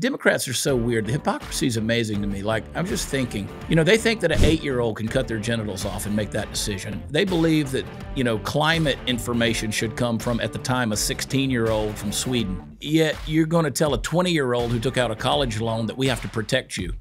Democrats are so weird. The hypocrisy is amazing to me. Like, I'm just thinking, they think that an 8-year-old can cut their genitals off and make that decision. They believe that, climate information should come from, at the time, a 16-year-old from Sweden. Yet you're going to tell a 20-year-old who took out a college loan that we have to protect you.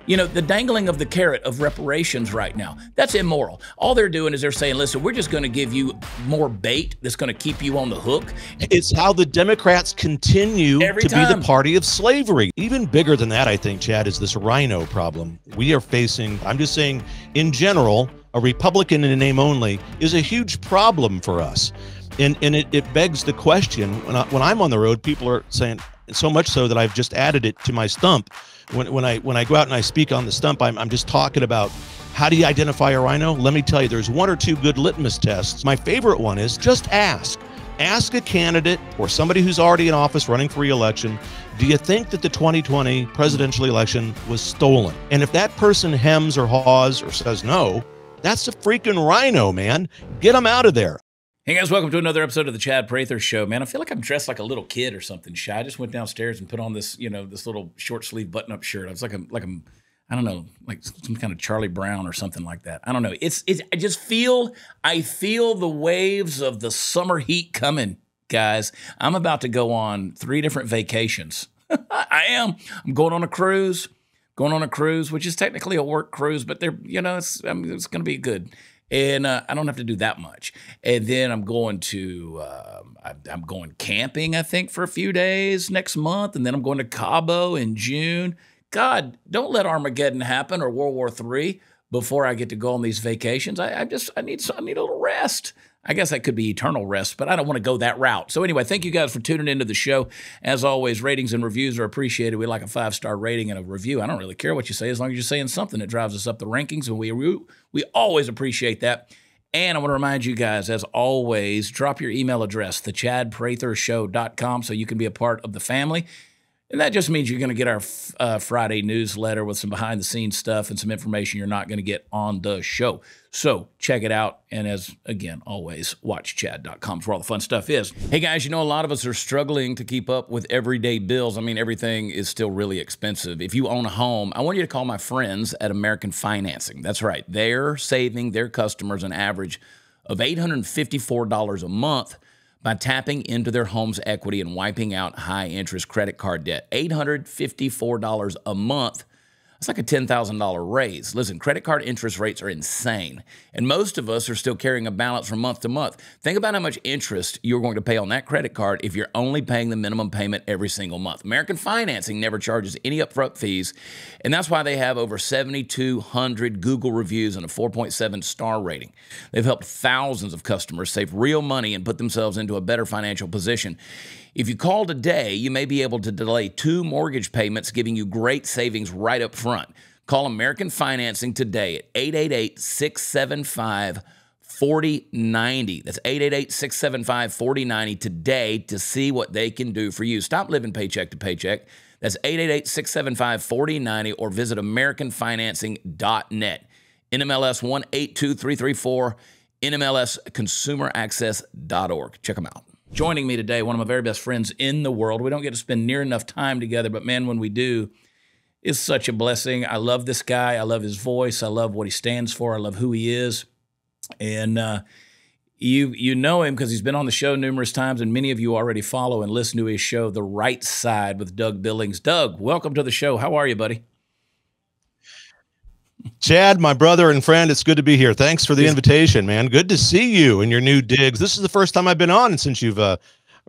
The dangling of the carrot of reparations right now, that's immoral. All they're doing is they're saying, listen, we're just going to give you more bait that's going to keep you on the hook. It's how the Democrats continue to be the party of slavery. Even bigger than that, I think, Chad, is this rhino problem. We are facing, I'm just saying, in general, a Republican in name only is a huge problem for us. And it begs the question, when I'm on the road, people are saying, so much so that I've just added it to my stump. When I go out and I speak on the stump, I'm just talking about how do you identify a rhino? Let me tell you, there's one or two good litmus tests. My favorite one is just ask. Ask a candidate or somebody who's already in office running for re-election, do you think that the 2020 presidential election was stolen? And if that person hems or haws or says no, that's a freaking rhino, man. Get them out of there. Hey guys, welcome to another episode of the Chad Prather Show. Man, I feel like I'm dressed like a little kid or something. Shy. I just went downstairs and put on this, this little short sleeve button up shirt. I was like I'm, I don't know, like some kind of Charlie Brown or something like that. I don't know. I feel the waves of the summer heat coming, guys. I'm about to go on 3 different vacations. I am. I'm going on a cruise, which is technically a work cruise, but it's going to be good. And I don't have to do that much. And then I'm going to, I'm going camping, I think, for a few days next month. And then I'm going to Cabo in June. God, don't let Armageddon happen or World War III before I get to go on these vacations. I need a little rest. I guess that could be eternal rest, but I don't want to go that route. So anyway, thank you guys for tuning into the show. As always, ratings and reviews are appreciated. We like a 5-star rating and a review. I don't really care what you say as long as you're saying something that drives us up the rankings, and we always appreciate that. And I want to remind you guys, as always, drop your email address, thechadprathershow.com, so you can be a part of the family. And that just means you're going to get our Friday newsletter with some behind-the-scenes stuff and some information you're not going to get on the show. So check it out. And as, again, always, watchchad.com is where all the fun stuff is. Hey, guys, a lot of us are struggling to keep up with everyday bills. I mean, everything is still really expensive. If you own a home, I want you to call my friends at American Financing. That's right. They're saving their customers an average of $854 a month by tapping into their home's equity and wiping out high-interest credit card debt. $854 a month. That's like a $10,000 raise. Listen, credit card interest rates are insane, and most of us are still carrying a balance from month to month. Think about how much interest you're going to pay on that credit card if you're only paying the minimum payment every single month. American Financing never charges any upfront fees, and that's why they have over 7,200 Google reviews and a 4.7 star rating. They've helped thousands of customers save real money and put themselves into a better financial position. If you call today, you may be able to delay 2 mortgage payments, giving you great savings right up front. Call American Financing today at 888-675-4090. That's 888-675-4090 today to see what they can do for you. Stop living paycheck to paycheck. That's 888-675-4090 or visit AmericanFinancing.net. NMLS 182334, NMLSConsumerAccess.org. Check them out. Joining me today, one of my very best friends in the world. We don't get to spend near enough time together, but man, when we do, it's such a blessing. I love this guy. I love his voice. I love what he stands for. I love who he is. And you know him because he's been on the show numerous times, and many of you already follow and listen to his show, The Right Side with Doug Billings. Doug, welcome to the show. How are you, buddy? Chad, my brother and friend, it's good to be here. Thanks for the invitation, man. Good to see you in your new digs. This is the first time I've been on since you've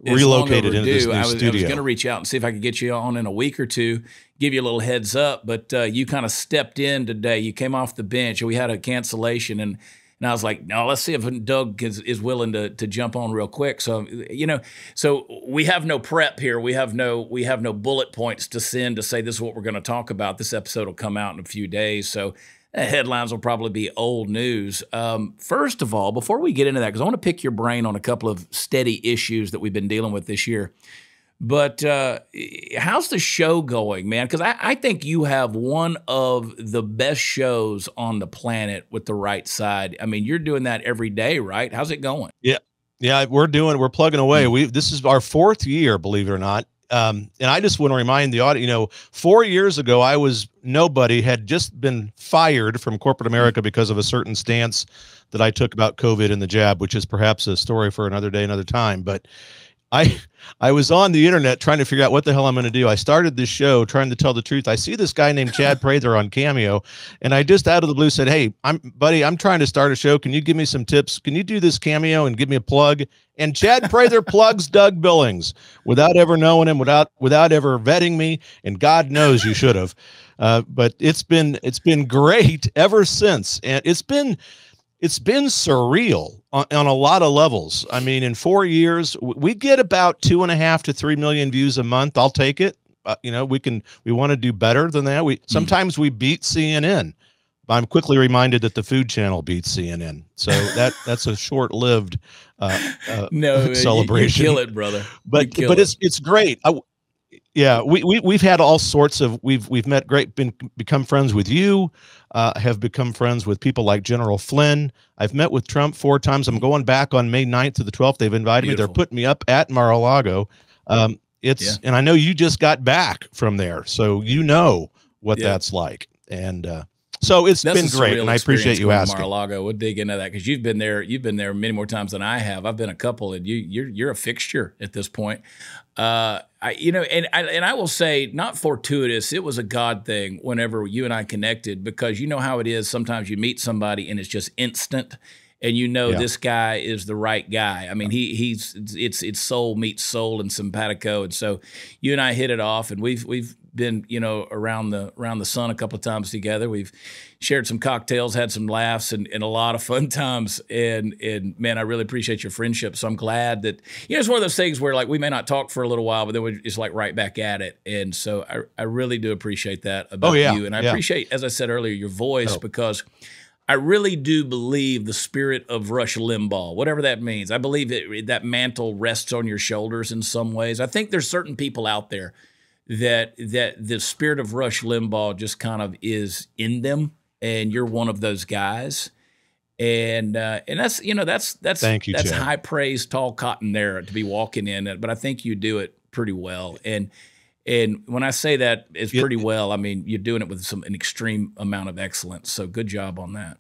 relocated into this new studio. I was going to reach out and see if I could get you on in a week or two, give you a little heads up, but you kind of stepped in today. You came off the bench. We had a cancellation, and I was like, no, let's see if Doug is willing to jump on real quick. So, so we have no prep here. We have no bullet points to send to say this is what we're going to talk about. This episode will come out in a few days. So headlines will probably be old news. First of all, before we get into that, because I want to pick your brain on a couple of steady issues that we've been dealing with this year. But how's the show going, man? Because I think you have one of the best shows on the planet with The Right Side. I mean, you're doing that every day, right? How's it going? Yeah, we're plugging away. This is our 4th year, believe it or not. And I just want to remind the audience, 4 years ago, I was nobody, had just been fired from corporate America because of a certain stance that I took about COVID and the jab, which is perhaps a story for another day, another time. But I was on the internet trying to figure out what the hell I'm going to do. I started this show trying to tell the truth. I see this guy named Chad Prather on Cameo, and I just out of the blue said, "Hey, I'm trying to start a show. Can you give me some tips? Can you do this Cameo and give me a plug?" And Chad Prather plugs Doug Billings without ever knowing him, without ever vetting me. And God knows you should have. But it's been great ever since, and it's been surreal on a lot of levels. I mean, in 4 years, we get about 2.5 to 3 million views a month. I'll take it. We want to do better than that. Sometimes we beat CNN. I'm quickly reminded that the Food Channel beats CNN. So that's a short-lived celebration. You kill it, brother. But it's great. Yeah, we've had all sorts of we've met become friends with you, have become friends with people like General Flynn. I've met with Trump 4 times. I'm going back on May 9th to the 12th. They've invited me. They're putting me up at Mar-a-Lago. And I know you just got back from there, so you know what that's like. And so that's been great, and I appreciate you asking. Mar-a-Lago, we'll dig into that because you've been there. You've been there many more times than I have. I've been a couple, and you're a fixture at this point. I will say, not fortuitous. It was a God thing whenever you and I connected, because you know how it is. Sometimes you meet somebody and it's just instant, and this guy is the right guy. I mean, it's soul meets soul and simpatico, and so you and I hit it off, and we've been around the sun a couple of times together. We've shared some cocktails, had some laughs, and a lot of fun times. And man, I really appreciate your friendship. So I'm glad that it's one of those things where like we may not talk for a little while, but then we're just like right back at it. And so I really do appreciate that about you, and I appreciate, as I said earlier, your voice because I really do believe the spirit of Rush Limbaugh, whatever that means. I believe that mantle rests on your shoulders in some ways. I think there's certain people out there that the spirit of Rush Limbaugh just kind of is in them, and you're one of those guys. And that's Thank you, that's Chad. high praise, tall cotton there to be walking in it. But I think you do it pretty well. And when I say that it's pretty well, I mean you're doing it with an extreme amount of excellence. So good job on that.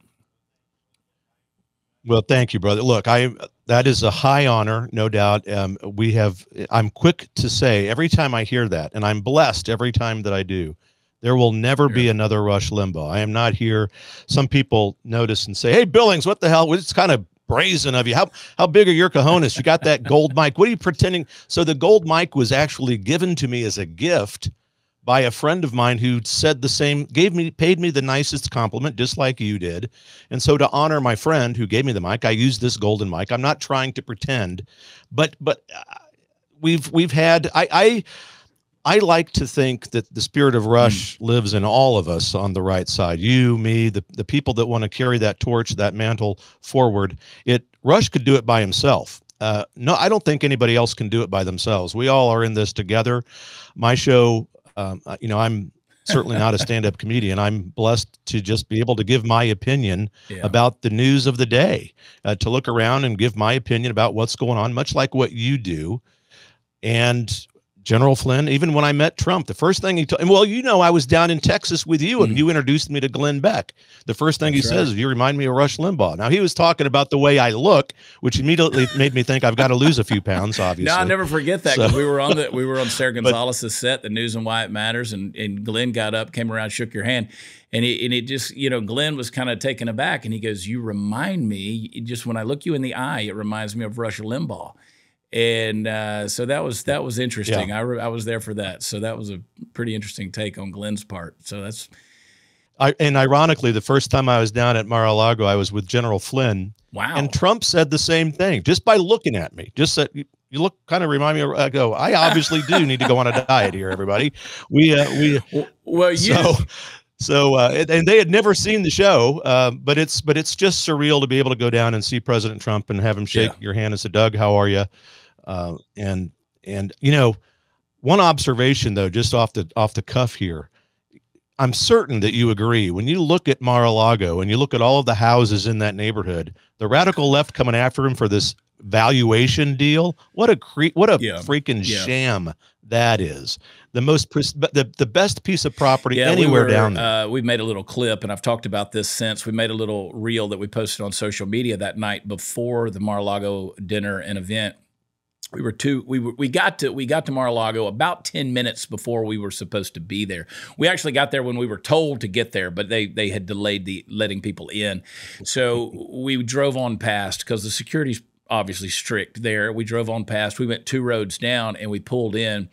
Well, thank you, brother. Look, that is a high honor, no doubt. I'm quick to say every time I hear that, and I'm blessed every time that I do, there will never be another Rush Limbaugh. I am not here. Some people notice and say, "Hey, Billings, what the hell? It's kind of brazen of you. How big are your cojones? You got that gold mic. What are you pretending?" So the gold mic was actually given to me as a gift by a friend of mine who said the same, paid me the nicest compliment, just like you did. And so to honor my friend who gave me the mic, I used this golden mic. I'm not trying to pretend, but we've had, I like to think that the spirit of Rush lives in all of us on the right side. You, me, the people that want to carry that torch, that mantle forward. Rush could do it by himself. No, I don't think anybody else can do it by themselves. We all are in this together. My show, I'm certainly not a stand-up comedian. I'm blessed to just be able to give my opinion about the news of the day, to look around and give my opinion about what's going on, much like what you do. And General Flynn, even when I met Trump, the first thing he told, and I was down in Texas with you, and you introduced me to Glenn Beck. The first thing he says is, "You remind me of Rush Limbaugh." Now, he was talking about the way I look, which immediately made me think I've got to lose a few pounds, obviously. No, I'll never forget that, because we were on Sarah Gonzalez's set, The News and Why It Matters, and Glenn got up, came around, shook your hand, and it just, Glenn was kind of taken aback, and he goes, "You remind me, just when I look you in the eye, it reminds me of Rush Limbaugh." And so that was interesting. Yeah. I was there for that. So that was a pretty interesting take on Glenn's part. So that's. And ironically, the first time I was down at Mar-a-Lago, I was with General Flynn. Wow. And Trump said the same thing just by looking at me. Just said, "You look kind of remind me of." I go, "I obviously do need to go on a diet here, everybody." And they had never seen the show, but it's just surreal to be able to go down and see President Trump and have him shake your hand and say, "Doug, how are you?" And one observation though, just off the cuff here, I'm certain that you agree. When you look at Mar-a-Lago and you look at all of the houses in that neighborhood, the radical left coming after him for this valuation deal. What a freaking sham that is. The best piece of property anywhere down there. We made a little clip, and I've talked about this since. We made a little reel that we posted on social media that night before the Mar-a-Lago dinner and event. We got to Mar-a-Lago about 10 minutes before we were supposed to be there. We actually got there when we were told to get there, but they had delayed the letting people in. So we drove on past because the security's obviously strict there. We drove on past. We went 2 roads down and we pulled in.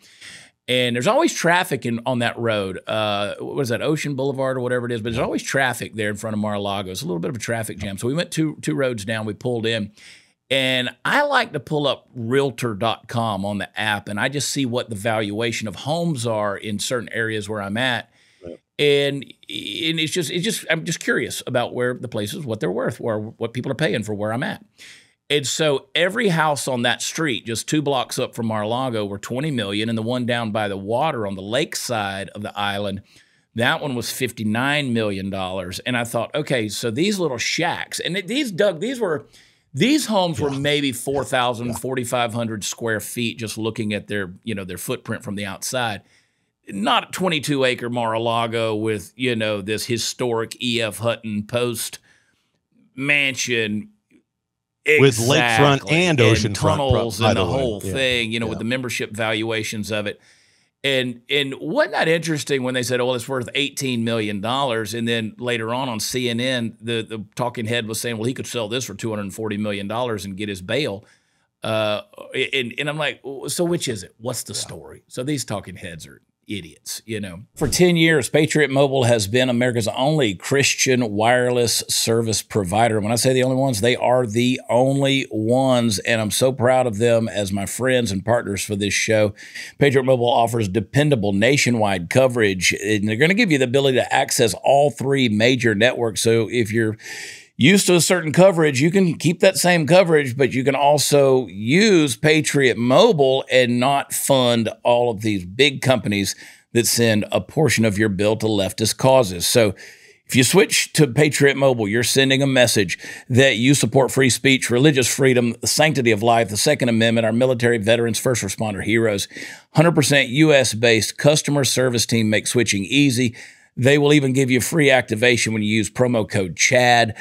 And there's always traffic on that road. What is that, Ocean Boulevard or whatever it is? But there's always traffic there in front of Mar-a-Lago. It's a little bit of a traffic jam. So we went two roads down. We pulled in. And I like to pull up Realtor.com on the app, and I just see what the valuation of homes are in certain areas where I'm at. Right. And it's just I'm just curious about where the places, what they're worth, or what people are paying for where I'm at. And so every house on that street, just 2 blocks up from Mar-a-Lago, were $20 million, and the one down by the water on the lake side of the island, that one was $59 million. And I thought, okay, so these little shacks, and these homes were maybe 4,000, 4,500 square feet, just looking at their footprint from the outside. Not 22-acre Mar-a-Lago with, this historic E.F. Hutton Post mansion. With lakefront and oceanfront tunnels and the whole thing, with the membership valuations of it. And wasn't that interesting when they said, oh, it's worth $18 million? And then later on CNN, the talking head was saying, well, he could sell this for $240 million and get his bail. And I'm like, so which is it? What's the story? So these talking heads are idiots, For 10 years, Patriot Mobile has been America's only Christian wireless service provider. When I say the only ones, they are the only ones, and I'm so proud of them as my friends and partners for this show. Patriot Mobile offers dependable nationwide coverage, and they're going to give you the ability to access all 3 major networks. So if you're used to a certain coverage, you can keep that same coverage, but you can also use Patriot Mobile and not fund all of these big companies that send a portion of your bill to leftist causes. So if you switch to Patriot Mobile, you're sending a message that you support free speech, religious freedom, the sanctity of life, the Second Amendment, our military, veterans, first responder heroes. 100% U.S.-based customer service team makes switching easy. They will even give you free activation when you use promo code CHAD.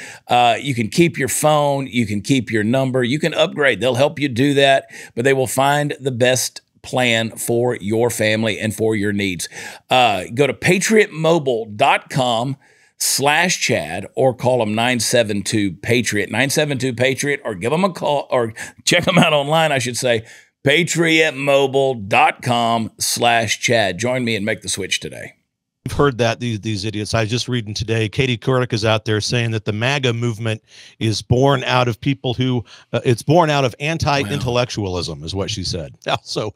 You can keep your phone. You can keep your number. You can upgrade. They'll help you do that, but they will find the best plan for your family and for your needs. Go to patriotmobile.com/Chad or call them 972-PATRIOT, 972-PATRIOT, or give them a call or check them out online, I should say, patriotmobile.com/Chad. Join me and make the switch today. We've heard that these idiots. I was just reading today, Katie Couric is out there saying that the MAGA movement is born out of people who it's born out of anti-intellectualism, is what she said. So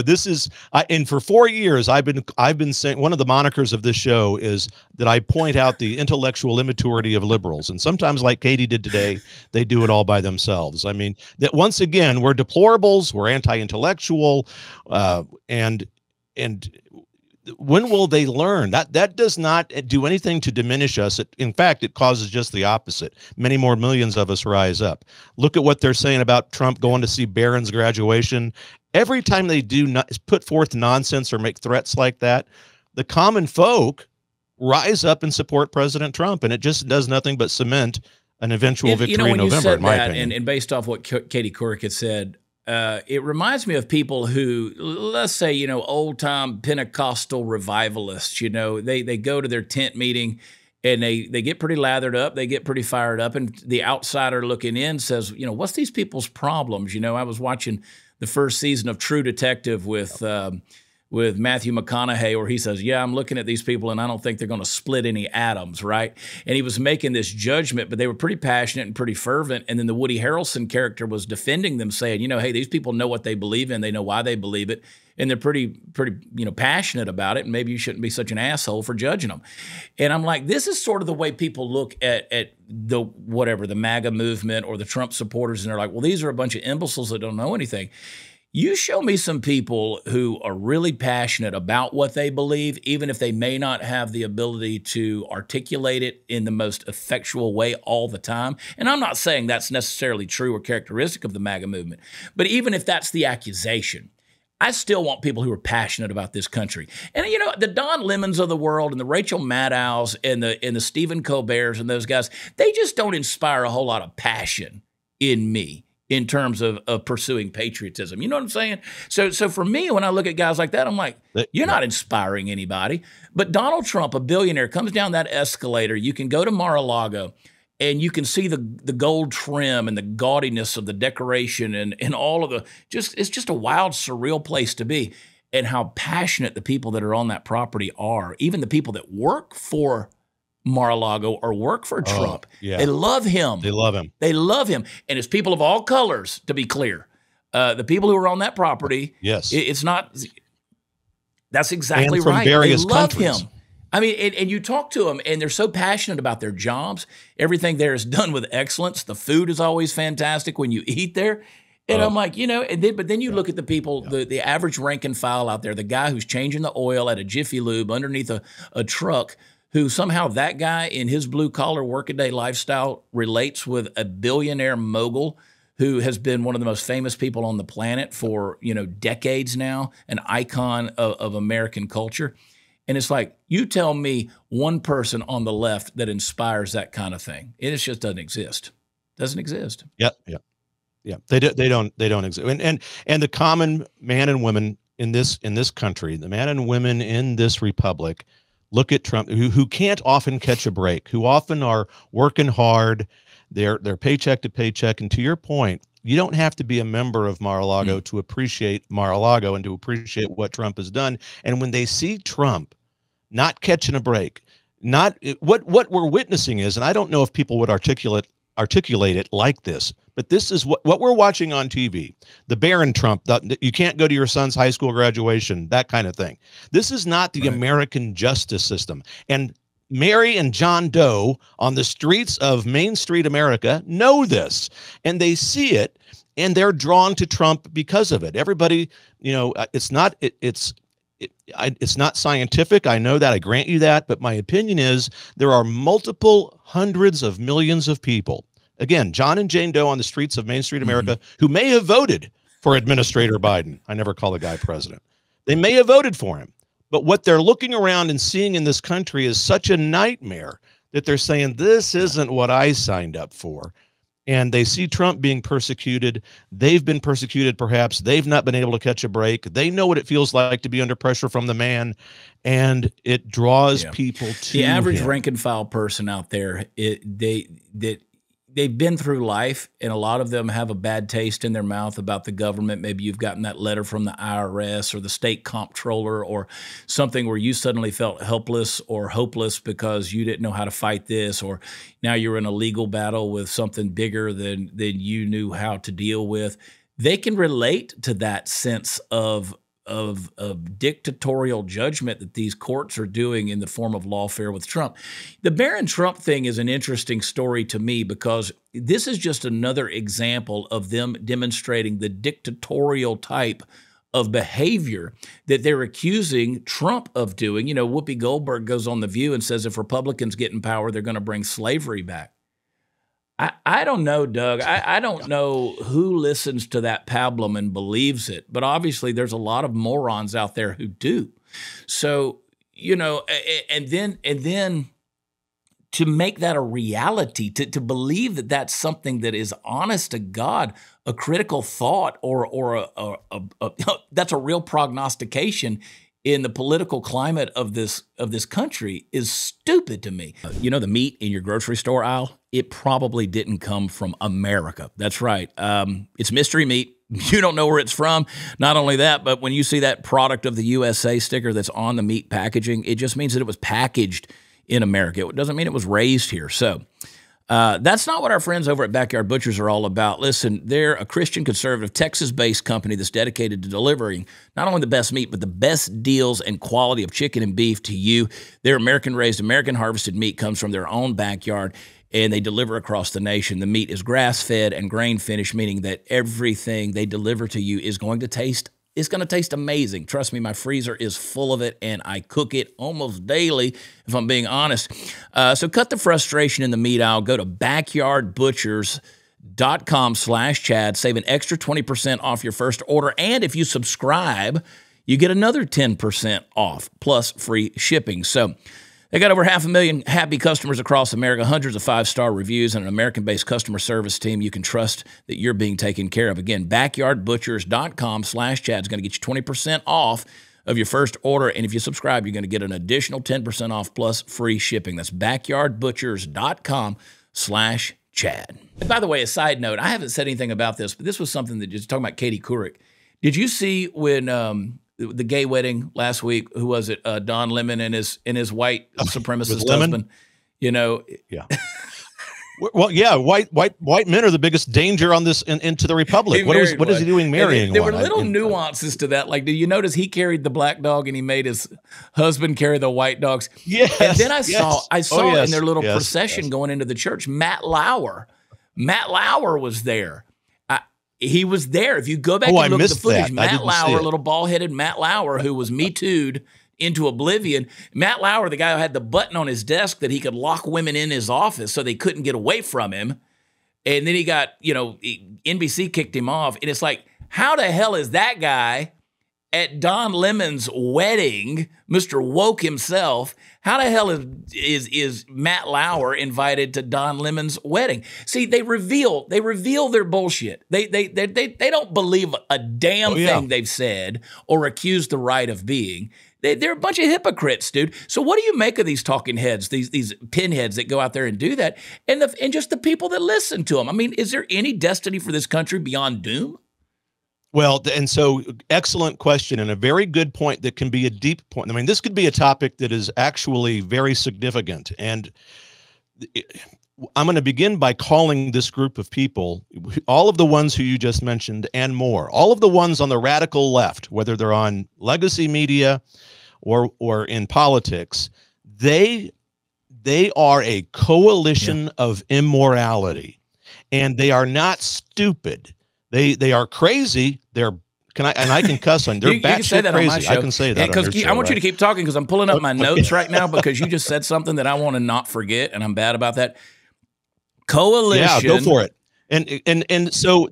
this is, and for 4 years I've been saying, one of the monikers of this show is that I point out the intellectual immaturity of liberals, and sometimes, like Katie did today, they do it all by themselves. I mean, that once again, we're deplorables, we're anti-intellectual, and when will they learn? That does not do anything to diminish us. In fact, it causes just the opposite. Many more millions of us rise up. Look at what they're saying about Trump going to see Barron's graduation. Every time they do not put forth nonsense or make threats like that, the common folk rise up and support President Trump, and it just does nothing but cement an eventual victory in November, in my opinion. And based off what Katie Couric had said, it reminds me of people who, let's say, old-time Pentecostal revivalists. They go to their tent meeting and they get pretty lathered up. They get pretty fired up. And the outsider looking in says, what's these people's problems? I was watching the first season of True Detective with Matthew McConaughey, where he says, yeah, I'm looking at these people and I don't think they're going to split any atoms, right? And he was making this judgment, but they were pretty passionate and pretty fervent. And then the Woody Harrelson character was defending them, saying, hey, these people know what they believe in. They know why they believe it. And they're pretty passionate about it. And maybe you shouldn't be such an asshole for judging them. And I'm like, this is sort of the way people look at the MAGA movement or the Trump supporters. And they're like, well, these are a bunch of imbeciles that don't know anything. You show me some people who are really passionate about what they believe, even if they may not have the ability to articulate it in the most effectual way all the time. And I'm not saying that's necessarily true or characteristic of the MAGA movement, but even if that's the accusation, I still want people who are passionate about this country. And, you know, the Don Lemons of the world and the Rachel Maddows and the Stephen Colberts and those guys, they just don't inspire a whole lot of passion in me in terms of pursuing patriotism. You know what I'm saying? So for me, when I look at guys like that, I'm like, you're not inspiring anybody. But Donald Trump, a billionaire, comes down that escalator. You can go to Mar-a-Lago and you can see the gold trim and the gaudiness of the decoration and all of the, it's just a wild, surreal place to be. And how passionate the people that are on that property are, even the people that work for Mar-a-Lago or work for Trump. Yeah. They love him. They love him. They love him. And it's people of all colors, to be clear. The people who are on that property, yes, it's not, that's exactly and from right. Various they love countries. him. I mean, and you talk to them and they're so passionate about their jobs. Everything there is done with excellence. The food is always fantastic when you eat there. And I'm like, you know, but then you look at the people, the average rank and file out there, the guy who's changing the oil at a Jiffy Lube underneath a truck, who somehow that guy in his blue-collar workaday lifestyle relates with a billionaire mogul who has been one of the most famous people on the planet for, you know, decades now, an icon of American culture. And it's like, you tell me one person on the left that inspires that kind of thing. It just doesn't exist. Doesn't exist. Yeah. They don't exist. And the common man and women in this country, the man and women in this republic, look at Trump, who can't often catch a break, who often are working hard, they're paycheck to paycheck. And to your point, you don't have to be a member of Mar-a-Lago to appreciate Mar-a-Lago and to appreciate what Trump has done. And when they see Trump not catching a break, not what we're witnessing is, and I don't know if people would articulate it like this, but this is what we're watching on TV. The Barron Trump, you can't go to your son's high school graduation, that kind of thing. This is not the American justice system. And Mary and John Doe on the streets of Main Street America know this, and they see it, and they're drawn to Trump because of it. Everybody, you know, it's not scientific. I know that. I grant you that. But my opinion is there are multiple hundreds of millions of people, again, John and Jane Doe on the streets of Main Street America, who may have voted for Administrator Biden. I never call the guy president. They may have voted for him. But what they're looking around and seeing in this country is such a nightmare that they're saying, this isn't what I signed up for. And they see Trump being persecuted. They've been persecuted, perhaps. They've not been able to catch a break. They know what it feels like to be under pressure from the man, and it draws people to the average him. rank and file person out there. They've been through life, and a lot of them have a bad taste in their mouth about the government. Maybe you've gotten that letter from the IRS or the state comptroller or something where you suddenly felt helpless or hopeless because you didn't know how to fight this, or now you're in a legal battle with something bigger than you knew how to deal with. They can relate to that sense of dictatorial judgment that these courts are doing in the form of lawfare with Trump. The Barron Trump thing is an interesting story to me because this is just another example of them demonstrating the dictatorial type of behavior that they're accusing Trump of doing. You know, Whoopi Goldberg goes on The View and says if Republicans get in power, they're going to bring slavery back. I don't know, Doug. I don't know who listens to that pablum and believes it, but obviously there's a lot of morons out there who do. So, you know, and then to make that a reality, to believe that that's something that is honest to God, a critical thought, or that's a real prognostication in the political climate of this country is stupid to me. You know, the meat in your grocery store aisle, it probably didn't come from America. That's right. It's mystery meat. You don't know where it's from. Not only that, but when you see that product of the USA sticker that's on the meat packaging, it just means that it was packaged in America. It doesn't mean it was raised here. So that's not what our friends over at Backyard Butchers are all about. Listen, they're a Christian conservative Texas-based company that's dedicated to delivering not only the best meat, but the best deals and quality of chicken and beef to you. Their American-raised, American-harvested meat comes from their own backyard. and they deliver across the nation. The meat is grass-fed and grain-finished, meaning that everything they deliver to you is going to taste amazing. Trust me, my freezer is full of it, and I cook it almost daily, if I'm being honest. So cut the frustration in the meat aisle. Go to backyardbutchers.com/Chad. Save an extra 20% off your first order, and if you subscribe, you get another 10% off, plus free shipping. So they got over 500,000 happy customers across America, hundreds of 5-star reviews, and an American-based customer service team you can trust that you're being taken care of. Again, backyardbutchers.com/Chad is going to get you 20% off of your first order, and if you subscribe, you're going to get an additional 10% off plus free shipping. That's backyardbutchers.com/Chad. And by the way, a side note, I haven't said anything about this, but this was something that just talking about Katie Couric. Did you see when the gay wedding last week? Who was it? Don Lemon and his white supremacist husband. You know. Yeah. Well, yeah. White men are the biggest danger on this into the republic. What is he doing marrying? There were little nuances to that. Like, did you notice he carried the black dog and he made his husband carry the white dogs? Yes. And then I saw in their little procession going into the church, Matt Lauer. Matt Lauer was there. He was there. If you go back and look at the footage, Matt Lauer, little bald-headed Matt Lauer, who was Me Too'd into oblivion. Matt Lauer, the guy who had the button on his desk that he could lock women in his office so they couldn't get away from him. And then he got, NBC kicked him off. And it's like, how the hell is that guy at Don Lemon's wedding, Mr. Woke himself? How the hell is Matt Lauer invited to Don Lemon's wedding? See, they reveal their bullshit. They don't believe a damn thing they've said or accuse the right of being. They're a bunch of hypocrites, dude. So what do you make of these talking heads, these pinheads that go out there and do that, and just the people that listen to them? I mean, is there any destiny for this country beyond doom? Well, and so excellent question and a very good point that can be a deep point. I mean, this could be a topic that is actually very significant. And I'm going to begin by calling this group of people, all of the ones who you just mentioned and more, all of the ones on the radical left, whether they're on legacy media or in politics, they are a coalition of immorality, and they are not stupid. They are crazy. I can cuss on. They're batshit crazy. I can say that because I want you to keep talking because I'm pulling up my notes right now because you just said something that I want to not forget, and I'm bad about that. Coalition. Yeah, go for it. And so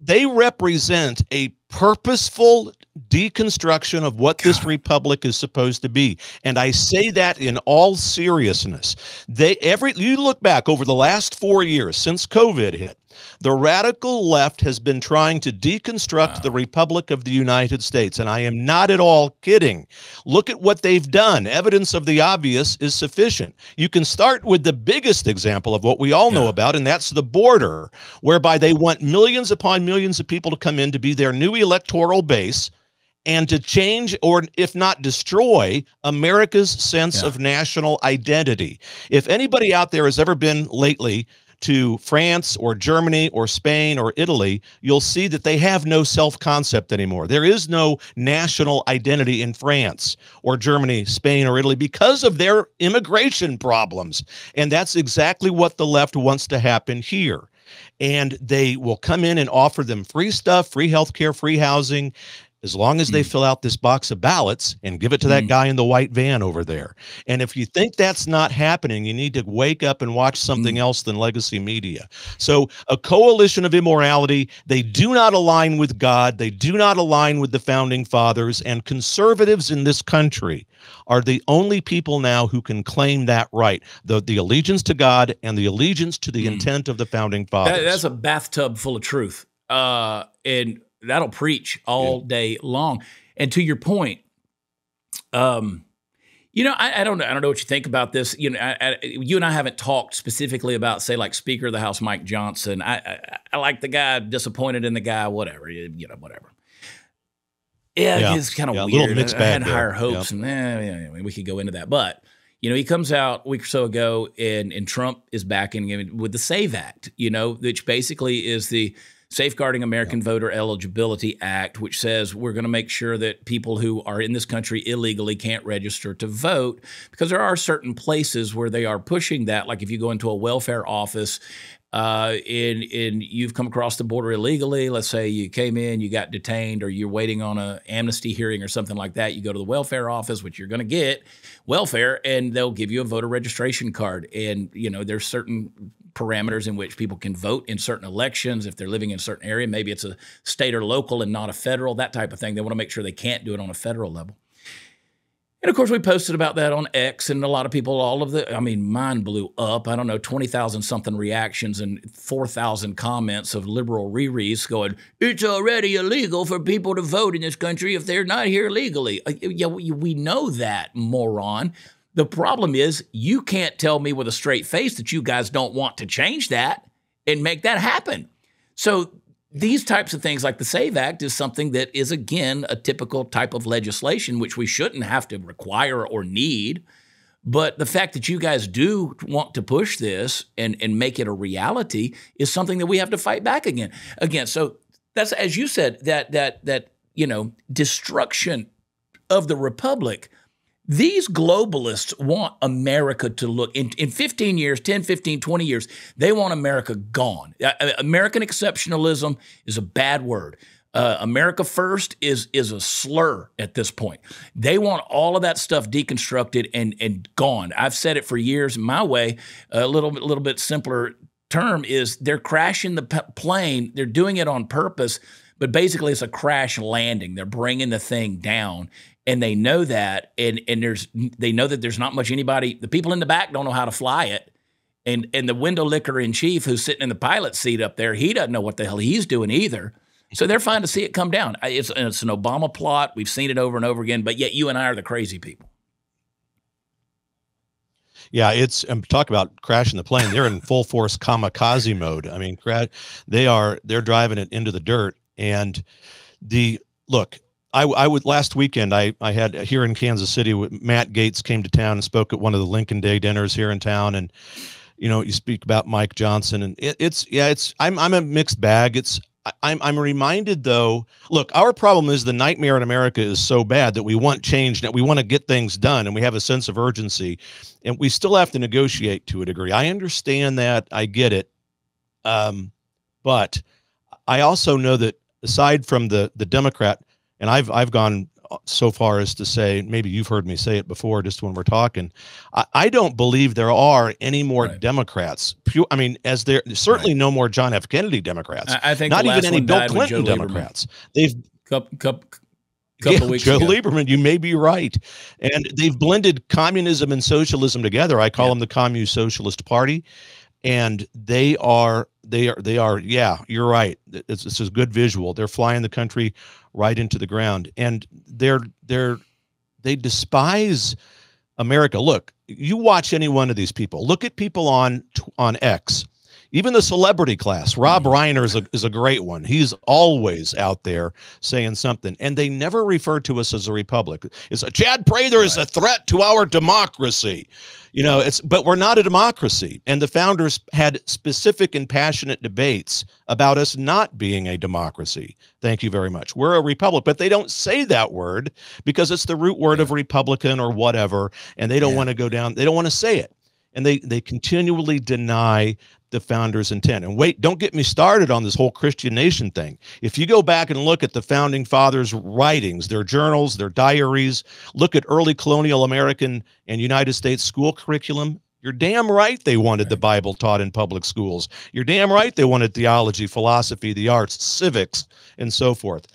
they represent a purposeful deconstruction of what this republic is supposed to be. And I say that in all seriousness. You look back over the last 4 years since COVID hit, the radical left has been trying to deconstruct the Republic of the United States, and I am not at all kidding. Look at what they've done. Evidence of the obvious is sufficient. You can start with the biggest example of what we all know about, and that's the border, whereby they want millions upon millions of people to come in to be their new electoral base and to change, or if not destroy, America's sense of national identity. If anybody out there has ever been lately to France or Germany or Spain or Italy, you'll see that they have no self-concept anymore. There is no national identity in France or Germany, Spain or Italy because of their immigration problems. And that's exactly what the left wants to happen here. And they will come in and offer them free stuff, free healthcare, free housing, as long as they fill out this box of ballots and give it to that guy in the white van over there. And if you think that's not happening, you need to wake up and watch something else than legacy media. So a coalition of immorality. They do not align with God. They do not align with the founding fathers. And conservatives in this country are the only people now who can claim that right, the allegiance to God and the allegiance to the intent of the founding fathers. That's a bathtub full of truth. And that'll preach all day long. And to your point, I don't know what you think about this. You and I haven't talked specifically about, say, like Speaker of the House Mike Johnson. I like the guy, disappointed in the guy, whatever. Whatever. Yeah, it's kind of weird. Little mixed bag. I had higher hopes, and we could go into that. But he comes out a week or so ago, and Trump is backing him with the SAVE Act. Which basically is the Safeguarding American Voter Eligibility Act, which says we're going to make sure that people who are in this country illegally can't register to vote, because there are certain places where they are pushing that. Like if you go into a welfare office and you've come across the border illegally, let's say you came in, you got detained, or you're waiting on an amnesty hearing or something like that, you go to the welfare office, which you're going to get welfare, and they'll give you a voter registration card. And, you know, there's certain parameters in which people can vote in certain elections. If they're living in a certain area, maybe it's a state or local and not a federal, that type of thing. They want to make sure they can't do it on a federal level. And of course, we posted about that on X, and a lot of people, mine blew up. I don't know, 20,000 something reactions and 4,000 comments of liberal rereads going, it's already illegal for people to vote in this country if they're not here legally. Yeah, we know that, moron. The problem is you can't tell me with a straight face that you guys don't want to change that and make that happen. So these types of things like the SAVE Act is something that is, again, a typical type of legislation, which we shouldn't have to require or need. But the fact that you guys do want to push this and make it a reality is something that we have to fight back against. So that's, as you said, that destruction of the republic. These globalists want America to look, in 15 years, 10, 15, 20 years, they want America gone. American exceptionalism is a bad word. America first is a slur at this point. They want all of that stuff deconstructed and gone. I've said it for years. My way, a little bit simpler term is they're crashing the plane. They're doing it on purpose, but basically it's a crash landing. They're bringing the thing down. And they know that, and they know that there's not much anybody. The people in the back don't know how to fly it, and the window licker in chief who's sitting in the pilot seat up there, he doesn't know what the hell he's doing either. So they're fine to see it come down. It's an Obama plot. We've seen it over and over again. But yet you and I are the crazy people. Yeah, talk about crashing the plane. They're in full force kamikaze mode. I mean, they're driving it into the dirt. And look. I would last weekend. I had here in Kansas City. Matt Gaetz came to town and spoke at one of the Lincoln Day dinners here in town, and you speak about Mike Johnson, and I'm a mixed bag. I'm reminded though. Look, our problem is the nightmare in America is so bad that we want change, that we want to get things done, and we have a sense of urgency, and we still have to negotiate to a degree. I understand that. I get it, but I also know that aside from the Democrat. And I've gone so far as to say, maybe you've heard me say it before, just when we're talking, I don't believe there are any more Democrats. I mean, as there's certainly no more John F. Kennedy Democrats. I think not even any Bill Clinton Democrats. They've couple weeks Joe ago. Lieberman, you may be right. And they've blended communism and socialism together. I call them the Communist Socialist Party. And they are, yeah, you're right. It's a good visual. They're flying the country right into the ground, and they despise America. Look, you watch any one of these people. Look at people on X, even the celebrity class. Rob Reiner is a great one. He's always out there saying something, and they never refer to us as a republic. Chad Prather is a threat to our democracy. But we're not a democracy. And the founders had specific and passionate debates about us not being a democracy. Thank you very much. We're a republic, but they don't say that word because it's the root word of Republican or whatever. And they don't want to go down. They don't want to say it. And they continually deny the founders' intent. And wait, don't get me started on this whole Christian nation thing. If you go back and look at the founding fathers' writings, their journals, their diaries, look at early colonial American and United States school curriculum, you're damn right they wanted the Bible taught in public schools. You're damn right they wanted theology, philosophy, the arts, civics, and so forth.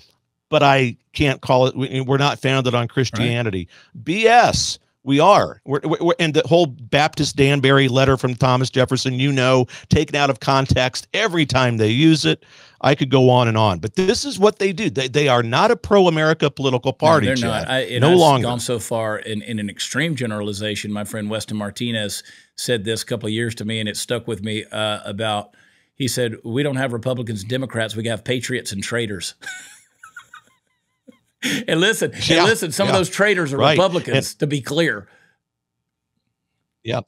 But I can't call it, we're not founded on Christianity. BS. We are. We're and the whole Baptist Danbury letter from Thomas Jefferson, taken out of context every time they use it. I could go on and on, but this is what they do. They are not a pro-America political party. No, they're not. No longer. Gone so far in an extreme generalization. My friend Weston Martinez said this a couple of years to me, and it stuck with me about, he said, we don't have Republicans and Democrats. We have patriots and traitors. And listen, some of those traitors are Republicans, to be clear. Yeah.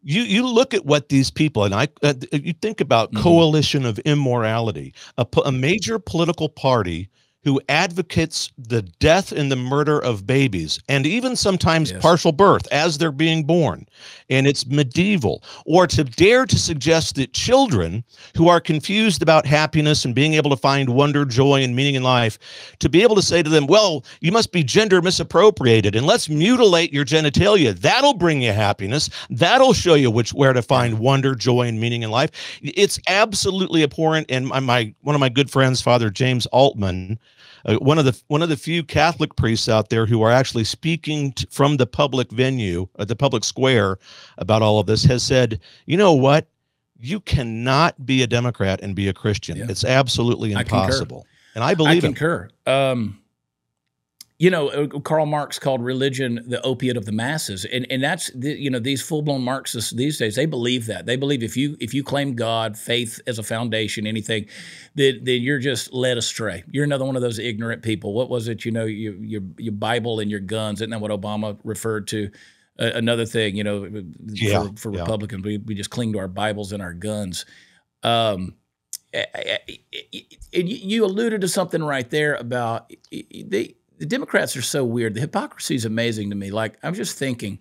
You look at what these people, and you think about coalition of immorality, a major political party who advocates the death and the murder of babies, and even sometimes partial birth as they're being born, and it's medieval. Or to dare to suggest that children who are confused about happiness and being able to find wonder, joy, and meaning in life, to be able to say to them, well, you must be gender misappropriated, and let's mutilate your genitalia. That'll bring you happiness. That'll show you where to find wonder, joy, and meaning in life. It's absolutely abhorrent. And one of my good friends, Father James Altman, one of the few Catholic priests out there who are actually speaking from the public venue, the public square, about all of this, has said, you know what? You cannot be a Democrat and be a Christian. It's absolutely impossible. And I believe I concur. You know, Karl Marx called religion the opiate of the masses, and that's these full-blown Marxists these days. They believe that. They believe if you claim God, faith as a foundation, anything, then you're just led astray. You're another one of those ignorant people. What was it? Your Bible and your guns. Isn't that what Obama referred to? Another thing, for Republicans, we just cling to our Bibles and our guns. And you alluded to something right there about the Democrats are so weird. The hypocrisy is amazing to me. Like, I'm just thinking,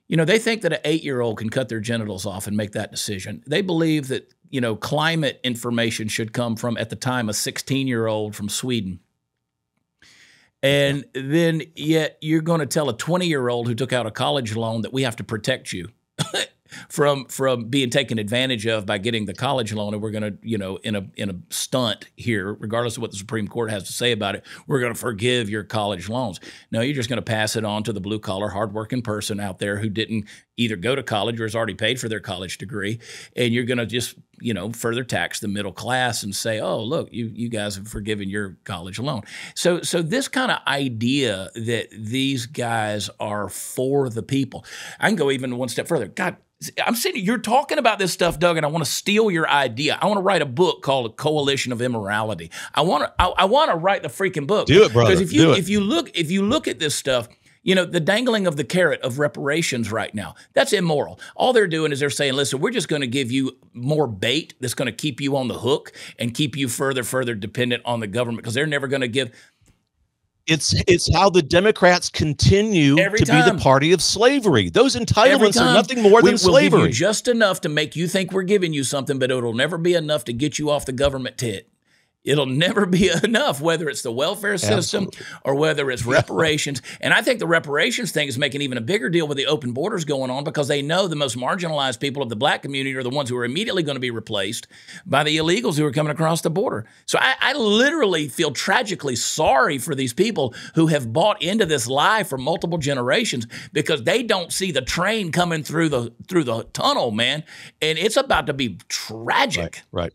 they think that an 8-year-old can cut their genitals off and make that decision. They believe that, climate information should come from, at the time, a 16-year-old from Sweden. And then yet you're going to tell a 20-year-old who took out a college loan that we have to protect you from being taken advantage of by getting the college loan, and we're going to, in a stunt here, regardless of what the Supreme Court has to say about it, we're going to forgive your college loans. No, you're just going to pass it on to the blue-collar, hardworking person out there who didn't either go to college or has already paid for their college degree, and you're going to just, further tax the middle class and say, oh, look, you guys have forgiven your college loan. So this kind of idea that these guys are for the people, I can go even one step further. God, I'm sitting, you're talking about this stuff, Doug, and I want to steal your idea. I want to write a book called A Coalition of Immorality. I want to write the freaking book. Do it, brother. Because if you look at this stuff, the dangling of the carrot of reparations right now, that's immoral. All they're doing is they're saying, listen, we're just going to give you more bait that's going to keep you on the hook and keep you further dependent on the government, because they're never going to give. It's how the Democrats continue to be the party of slavery. Those entitlements are nothing more than slavery. We'll give you just enough to make you think we're giving you something, but it'll never be enough to get you off the government tit. It'll never be enough, whether it's the welfare system or whether it's reparations. And I think the reparations thing is making even a bigger deal with the open borders going on, because they know the most marginalized people of the black community are the ones who are immediately going to be replaced by the illegals who are coming across the border. So I literally feel tragically sorry for these people who have bought into this lie for multiple generations, because they don't see the train coming through the tunnel, man. And it's about to be tragic. Right.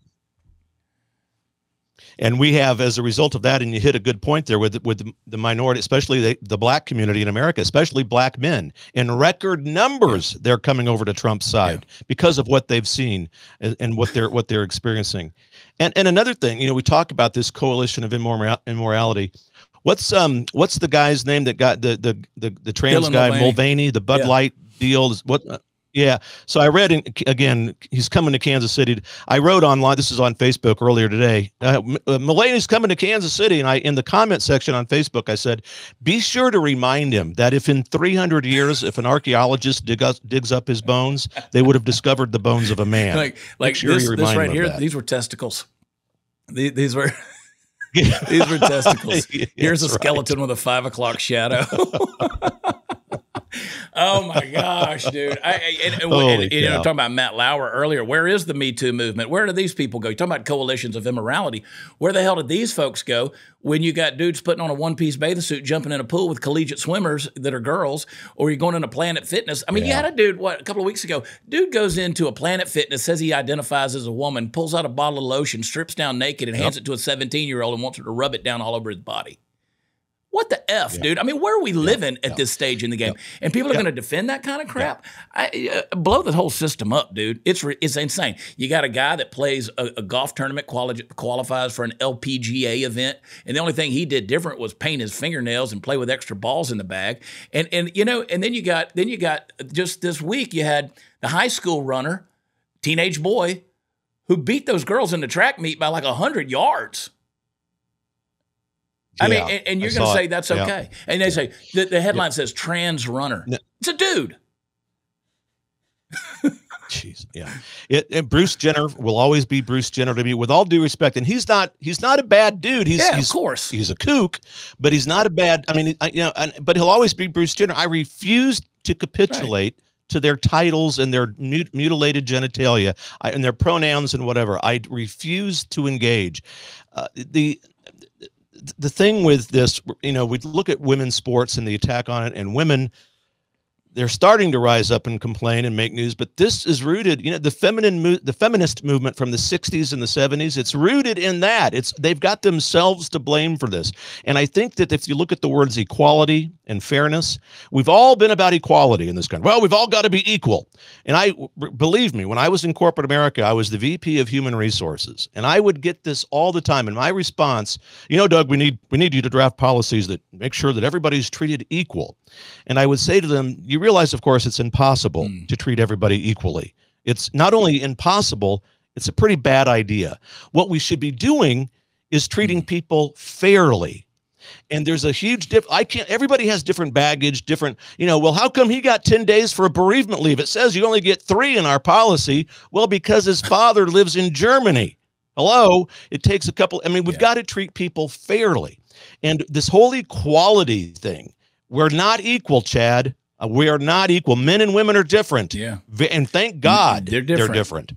And we have, as a result of that, and you hit a good point there with the minority, especially the black community in America, especially black men, in record numbers, they're coming over to Trump's side because of what they've seen and what they're experiencing. And another thing, we talk about this coalition of immorality. What's the guy's name that got the trans guy, Mulvaney, the Bud Light deal? Yeah. So I read, again, he's coming to Kansas City. I wrote online, this is on Facebook earlier today, Mulvaney's coming to Kansas City. And in the comment section on Facebook, I said, be sure to remind him that if in 300 years, if an archaeologist digs up his bones, they would have discovered the bones of a man. Like this right here, these were testicles. These were... These were testicles. Here's a skeleton with a 5 o'clock shadow. Oh my gosh, dude! Talking about Matt Lauer earlier. Where is the Me Too movement? Where do these people go? You're talking about coalitions of immorality. Where the hell did these folks go when you got dudes putting on a one-piece bathing suit, jumping in a pool with collegiate swimmers that are girls, or you're going into Planet Fitness? I mean, you had a dude, a couple of weeks ago, dude goes into a Planet Fitness, says he identifies as a woman, pulls out a bottle of lotion, strips down naked, and hands it to a 17-year-old and wants her to rub it down all over his body. What the F, dude? I mean, where are we living at this stage in the game? And people are going to defend that kind of crap? Blow the whole system up, dude. It's insane. You got a guy that plays a golf tournament, qualifies for an LPGA event, and the only thing he did different was paint his fingernails and play with extra balls in the bag. And then you got just this week you had the high school runner, teenage boy, who beat those girls in the track meet by like 100 yards. I mean, and you're going to say that's okay. And they say, the headline says trans runner. No. It's a dude. Jeez, and Bruce Jenner will always be Bruce Jenner to me, with all due respect. And he's not a bad dude. He's of course. He's a kook, but he's not a bad, but he'll always be Bruce Jenner. I refuse to capitulate to their titles and their mutilated genitalia and their pronouns and whatever. I refuse to engage. The thing with this, we look at women's sports and the attack on it, and women, they're starting to rise up and complain and make news, but this is rooted, the feminist movement from the 60s and the 70s, it's rooted in that. They've got themselves to blame for this. And I think that if you look at the words equality and fairness, we've all been about equality in this country. Well, we've all got to be equal. And believe me, when I was in corporate America, I was the VP of Human Resources, and I would get this all the time. And my response, Doug, we need you to draft policies that make sure that everybody's treated equal. And I would say to them, you realize, of course, it's impossible to treat everybody equally. It's not only impossible, it's a pretty bad idea. What we should be doing is treating people fairly. And there's a huge everybody has different baggage, different, well, how come he got 10 days for a bereavement leave? It says you only get 3 in our policy. Well, because his father lives in Germany. Hello, it takes a couple. We've got to treat people fairly. And this whole equality thing, we're not equal, Chad. We are not equal. Men and women are different. Yeah. And thank God they're different.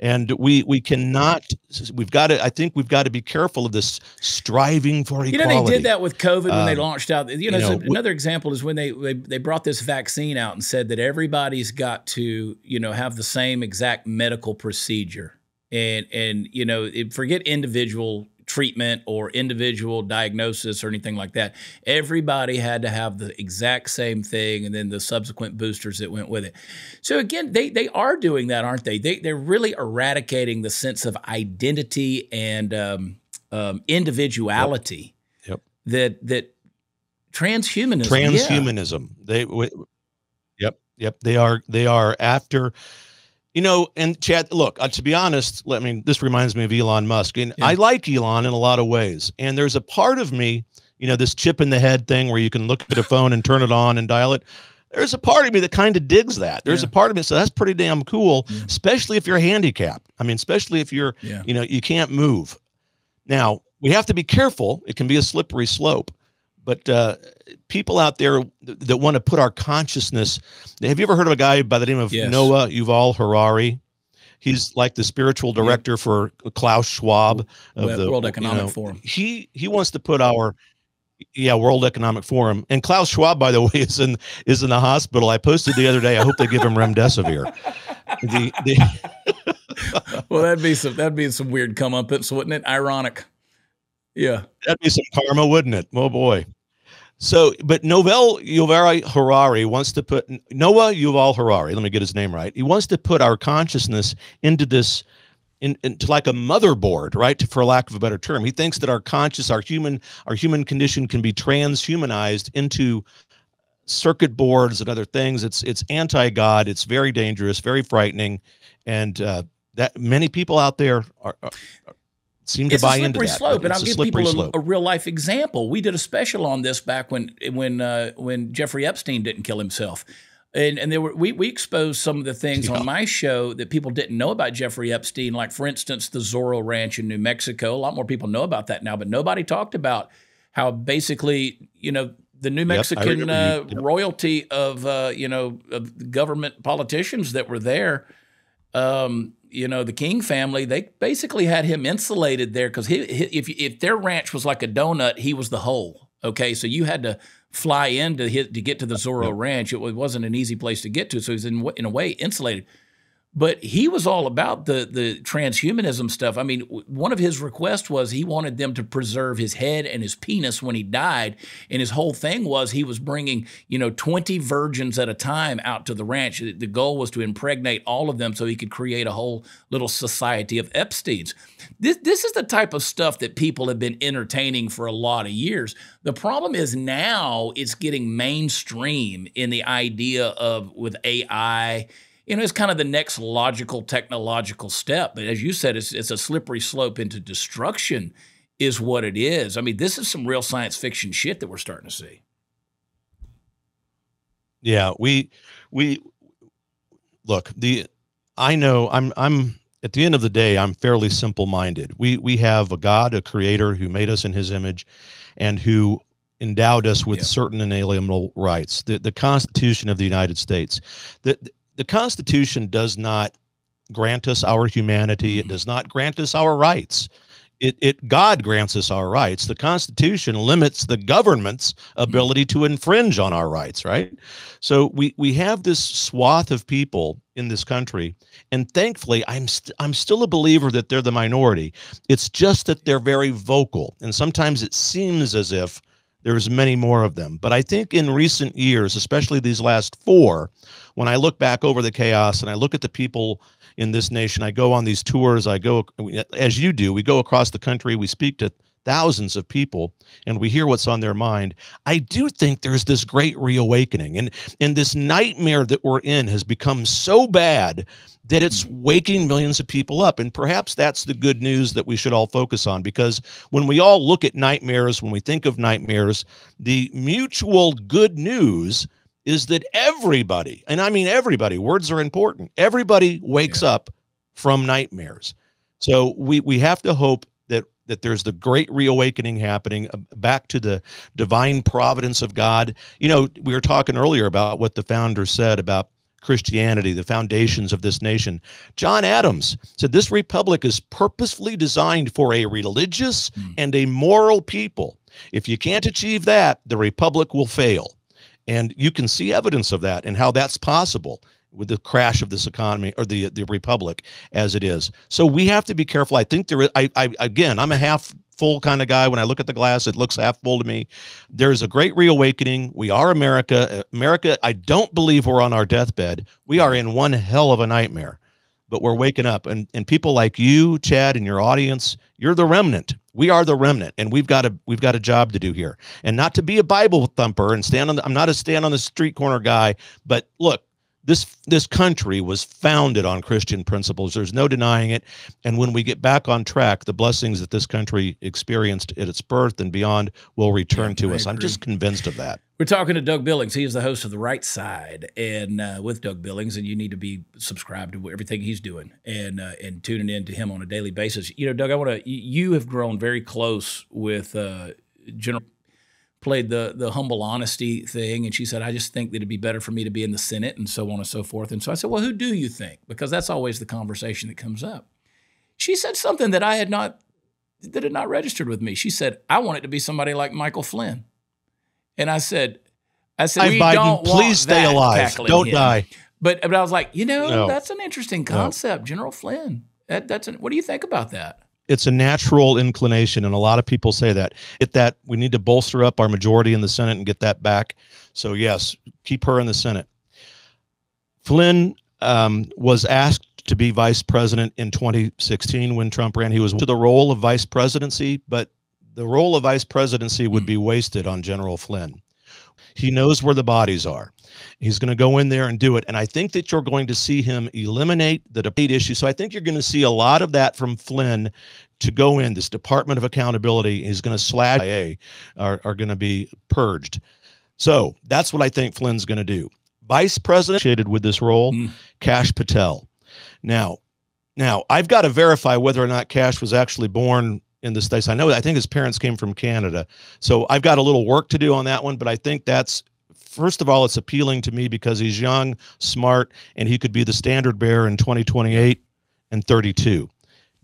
And we cannot, I think we've got to be careful of this striving for equality. They did that with COVID when they launched out. Another example is when they brought this vaccine out and said that everybody's got to, have the same exact medical procedure. And forget individual treatment or individual diagnosis or anything like that. Everybody had to have the exact same thing, and then the subsequent boosters that went with it. So again, they are doing that, aren't they? They're really eradicating the sense of identity and individuality. Yep. That transhumanism. They are after. And Chad, look, to be honest, this reminds me of Elon Musk. And I like Elon in a lot of ways. And there's a part of me, this chip in the head thing where you can look at a phone and turn it on and dial it. There's a part of me that kind of digs that. There's a part of me that says that's pretty damn cool, especially if you're handicapped. Especially if you're, you can't move. Now, we have to be careful. It can be a slippery slope. But people out there that want to put our consciousness, have you ever heard of a guy by the name of Noah Yuval Harari? He's like the spiritual director for Klaus Schwab of the World Economic Forum. He wants to put our World Economic Forum. And Klaus Schwab, by the way, is in the hospital. I posted the other day. I hope they give him remdesivir. Well, that'd be some weird comeuppance, wouldn't it? Ironic. Yeah. That'd be some karma, wouldn't it? Oh boy. So, but Noah Yuval Harari wants to put Noah Yuval Harari. Let me get his name right. He wants to put our consciousness into this, into like a motherboard, right? For lack of a better term, he thinks that our human condition can be transhumanized into circuit boards and other things. It's anti-God. It's very dangerous, very frightening, and that many people out there seem to buy into that. It's a slippery slope, and I'll give people a real life example. We did a special on this back when Jeffrey Epstein didn't kill himself, and we exposed some of the things on my show that people didn't know about Jeffrey Epstein. Like, for instance, the Zorro Ranch in New Mexico. A lot more people know about that now, but nobody talked about how basically the New Mexican royalty of of government politicians that were there. The King family, they basically had him insulated there because if their ranch was like a donut, he was the hole. Okay, so you had to fly in to get to the Zorro Ranch. It wasn't an easy place to get to, so he was in a way insulated. But he was all about the transhumanism stuff. I mean, one of his requests was he wanted them to preserve his head and his penis when he died. And his whole thing was he was bringing, 20 virgins at a time out to the ranch. The goal was to impregnate all of them so he could create a whole little society of Epsteins. This is the type of stuff that people have been entertaining for a lot of years. The problem is now it's getting mainstream in the idea of with AI. It's kind of the next logical technological step. But as you said, it's a slippery slope into destruction is what it is. I mean, this is some real science fiction shit that we're starting to see. Yeah, we look, I know I'm at the end of the day, I'm fairly simple-minded. We have a God, a creator who made us in his image and who endowed us with certain inalienable rights. The Constitution of the United States. The Constitution does not grant us our humanity. It does not grant us our rights. God grants us our rights. The Constitution limits the government's ability to infringe on our rights, right? So we have this swath of people in this country, and thankfully, I'm still a believer that they're the minority. It's just that they're very vocal, and sometimes it seems as if there's many more of them. But I think in recent years, especially these last 4, when I look back over the chaos and I look at the people in this nation, I go on these tours, I go, as you do, we go across the country, we speak to thousands of people, and we hear what's on their mind. I do think there's this great reawakening, and this nightmare that we're in has become so bad that it's waking millions of people up. And perhaps that's the good news that we should all focus on, because when we all look at nightmares, when we think of nightmares, the mutual good news is that everybody, and I mean everybody, words are important, everybody wakes up from nightmares. So we have to hope that there's the great reawakening happening back to the divine providence of God. We were talking earlier about what the founder said about Christianity, the foundations of this nation. John Adams said this republic is purposefully designed for a religious and a moral people. If you can't achieve that, the republic will fail. And you can see evidence of that and how that's possible with the crash of this economy, or the republic as it is. So we have to be careful. I think there is, again, I'm a half full kind of guy. When I look at the glass, it looks half full to me. There's a great reawakening. We are America. America, I don't believe we're on our deathbed. We are in one hell of a nightmare, but we're waking up. And people like you, Chad, and your audience, you're the remnant. We are the remnant, and we've got a job to do here. And not to be a Bible thumper and I'm not a stand on the street corner guy, but look, this country was founded on Christian principles. There's no denying it. And when we get back on track, the blessings that this country experienced at its birth and beyond will return to us. I'm just convinced of that. We're talking to Doug Billings. He is the host of The Right Side, and with Doug Billings, and you need to be subscribed to everything he's doing and tuning in to him on a daily basis. Doug, you have grown very close with General. Played the humble honesty thing, and she said, I just think that it'd be better for me to be in the Senate, and so on and so forth. And so I said, well, who do you think? Because that's always the conversation that comes up. She said something that had not registered with me. She said, I want it to be somebody like Michael Flynn. And I said, we Biden, don't please stay alive. Don't him. Die. But I was like, No. That's an interesting concept, General Flynn. What do you think about that? It's a natural inclination, and a lot of people say that. We need to bolster up our majority in the Senate and get that back. So yes, keep her in the Senate. Flynn was asked to be vice president in 2016 when Trump ran. He was to the role of vice presidency, but the role of vice presidency would be wasted on General Flynn. He knows where the bodies are. He's going to go in there and do it. And I think that you're going to see him eliminate the debate issue. So I think you're going to see a lot of that from Flynn to go in. This Department of Accountability is going to slash IA are going to be purged. So that's what I think Flynn's going to do. Vice President associated with this role, Kash Patel. Now I've got to verify whether or not Kash was actually born in the States. I think his parents came from Canada. So I've got a little work to do on that one, but I think that's, first of all, it's appealing to me because he's young, smart, and he could be the standard bearer in 2028 and 32.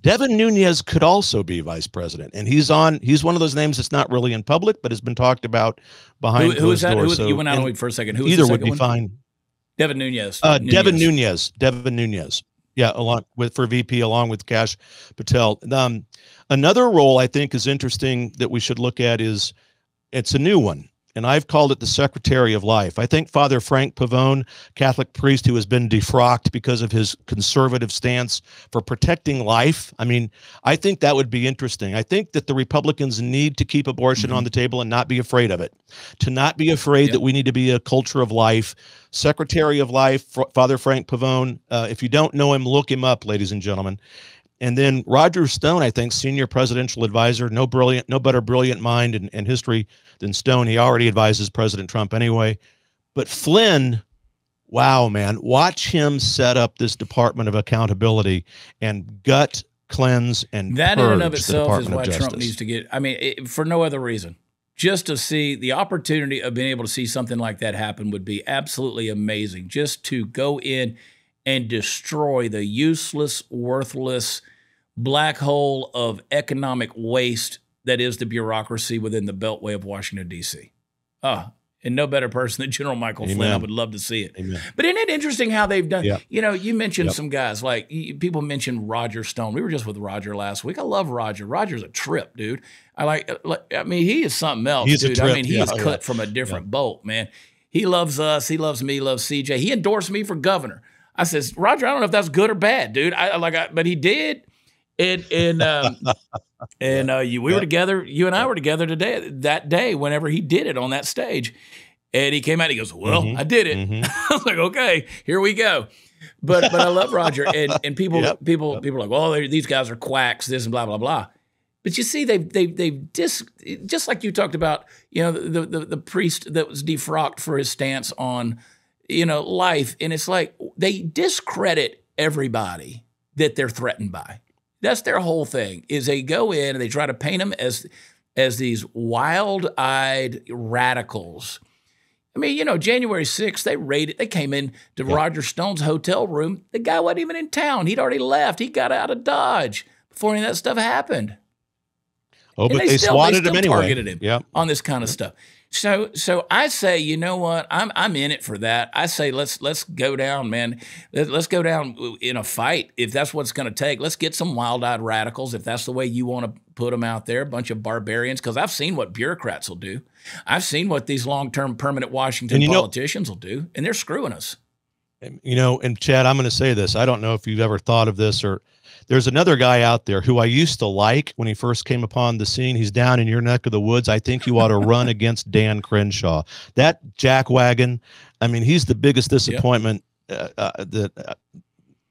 Devin Nunes could also be vice president, and he's one of those names that's not really in public, but has been talked about behind who is that? doors. You went out on a week for a second. Who either was the would be one? fine. Devin Nunes. Devin Nunes. Yeah, for VP, along with Kash Patel. Another role I think is interesting that we should look at is, it's a new one, and I've called it the Secretary of Life. I think Father Frank Pavone, Catholic priest who has been defrocked because of his conservative stance for protecting life. I mean, I think that would be interesting. I think that the Republicans need to keep abortion on the table and not be afraid of it, to not be afraid that we need to be a culture of life. Secretary of Life, Father Frank Pavone. If you don't know him, look him up, ladies and gentlemen. And then Roger Stone, I think, senior presidential advisor, no better brilliant mind in history than Stone. He already advises President Trump anyway. But Flynn, wow, man, watch him set up this Department of Accountability and gut cleanse and that in and of the itself is Department why of Trump Justice. needs to get. I mean, for no other reason. Just to see the opportunity of being able to see something like that happen would be absolutely amazing. Just to go in and destroy the useless, worthless black hole of economic waste that is the bureaucracy within the Beltway of Washington, D.C. And no better person than General Michael Flynn. I would love to see it. Amen. But isn't it interesting how they've done? Yep. You know, you mentioned some guys, like people mentioned Roger Stone. We were just with Roger last week. I love Roger. Roger's a trip, dude. I mean, he is something else, He's dude. a trip. I mean, he is cut from a different bolt, man. He loves us. He loves me. He loves CJ. He endorsed me for governor. I says, Roger, I don't know if that's good or bad, dude. But he did. We were together. You and I were together that day, whenever he did it on that stage. And he came out, he goes, well, I did it. I was like, okay, here we go. But I love Roger. And people are like, well, these guys are quacks, this and blah, blah, blah. But you see, they've just like you talked about, you know, the priest that was defrocked for his stance on, you know, life. And it's like they discredit everybody that they're threatened by. That's their whole thing, is they go in and they try to paint them as these wild-eyed radicals. I mean, you know, January 6th, they came in to Roger Stone's hotel room. The guy wasn't even in town. He'd already left. He got out of Dodge before any of that stuff happened. Oh, but they swatted him anyway. Targeted him on this kind of stuff. So I say, you know what? I'm in it for that. I say let's go down, man. Let's go down in a fight if that's what it's going to take. Let's get some wild-eyed radicals if that's the way you want to put them out there, a bunch of barbarians, because I've seen what bureaucrats will do. I've seen what these long-term permanent Washington politicians will do, and they're screwing us. You know, and Chad, I'm going to say this. I don't know if you've ever thought of this, or there's another guy out there who I used to like when he first came upon the scene. He's down in your neck of the woods. I think you ought to run against Dan Crenshaw. That jackwagon, I mean, he's the biggest disappointment.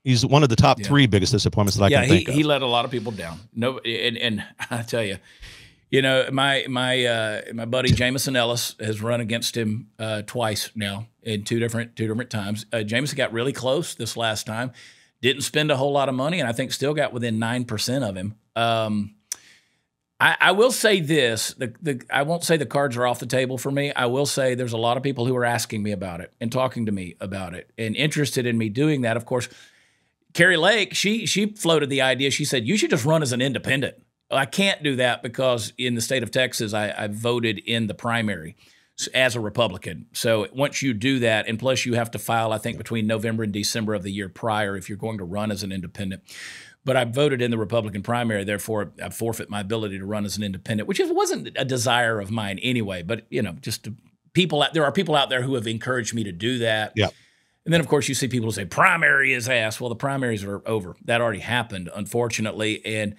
He's one of the top three biggest disappointments that I can think of. He let a lot of people down. No, and I tell you, you know, my buddy Jameson Ellis has run against him twice now in two different times. Jameson got really close this last time. Didn't spend a whole lot of money, and I think still got within 9% of him. I will say this. I won't say the cards are off the table for me. I will say there's a lot of people who are asking me about it and talking to me about it and interested in me doing that. Of course, Carrie Lake, she floated the idea. She said, you should just run as an independent. Well, I can't do that because in the state of Texas, I voted in the primary as a Republican. So once you do that, and plus you have to file, I think, between November and December of the year prior if you're going to run as an independent. But I voted in the Republican primary, therefore I forfeit my ability to run as an independent, which wasn't a desire of mine anyway. But, you know, there are people out there who have encouraged me to do that. Yeah. And then, of course, you see people who say primary is ass. Well, the primaries are over. That already happened, unfortunately. And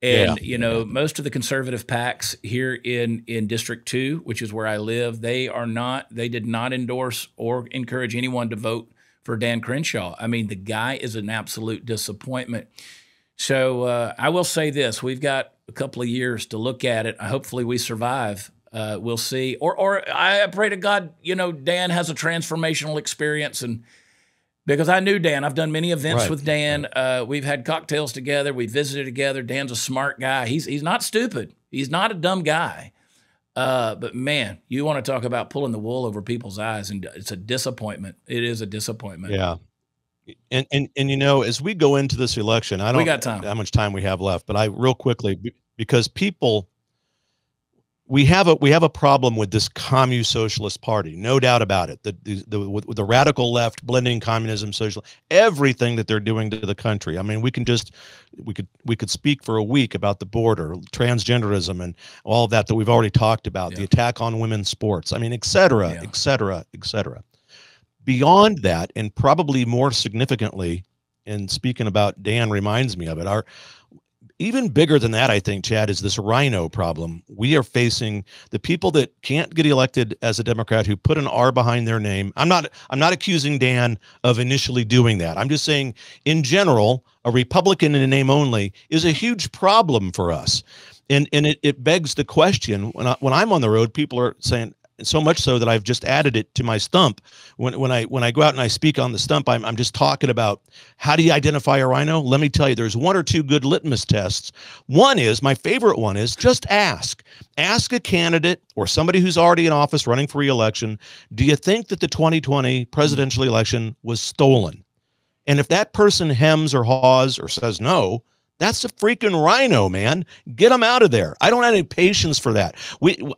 most of the conservative PACs here in District 2, which is where I live, they did not endorse or encourage anyone to vote for Dan Crenshaw. I mean, the guy is an absolute disappointment. So I will say this, we've got a couple of years to look at it. Hopefully we survive. We'll see. Or I pray to God, you know, Dan has a transformational experience, and because I knew Dan. I've done many events with Dan. We've had cocktails together. We visited together. Dan's a smart guy. He's not stupid. He's not a dumb guy. But, man, you want to talk about pulling the wool over people's eyes, and it's a disappointment. It is a disappointment. Yeah. And you know, as we go into this election, I don't know how much time we have left, but real quickly, because people, we have a problem with this commune socialist party, no doubt about it. With the radical left blending communism, social, everything that they're doing to the country. I mean, we could speak for a week about the border, transgenderism, and all of that we've already talked about. The attack on women's sports. I mean, et cetera, et cetera, et cetera. Beyond that, and probably more significantly, and speaking about Dan reminds me of it, even bigger than that, I think, Chad, is this rhino problem. We are facing the people that can't get elected as a Democrat who put an R behind their name. I'm not accusing Dan of initially doing that. I'm just saying, in general, a Republican in name only is a huge problem for us. And it begs the question, when I'm on the road, people are saying, so much so that I've just added it to my stump. When I go out and I speak on the stump, I'm just talking about how do you identify a rhino? Let me tell you, there's one or two good litmus tests. One is, my favorite one is, just ask a candidate or somebody who's already in office running for re-election, do you think that the 2020 presidential election was stolen? And if that person hems or haws or says no, that's a freaking rhino, man. Get them out of there. I don't have any patience for that.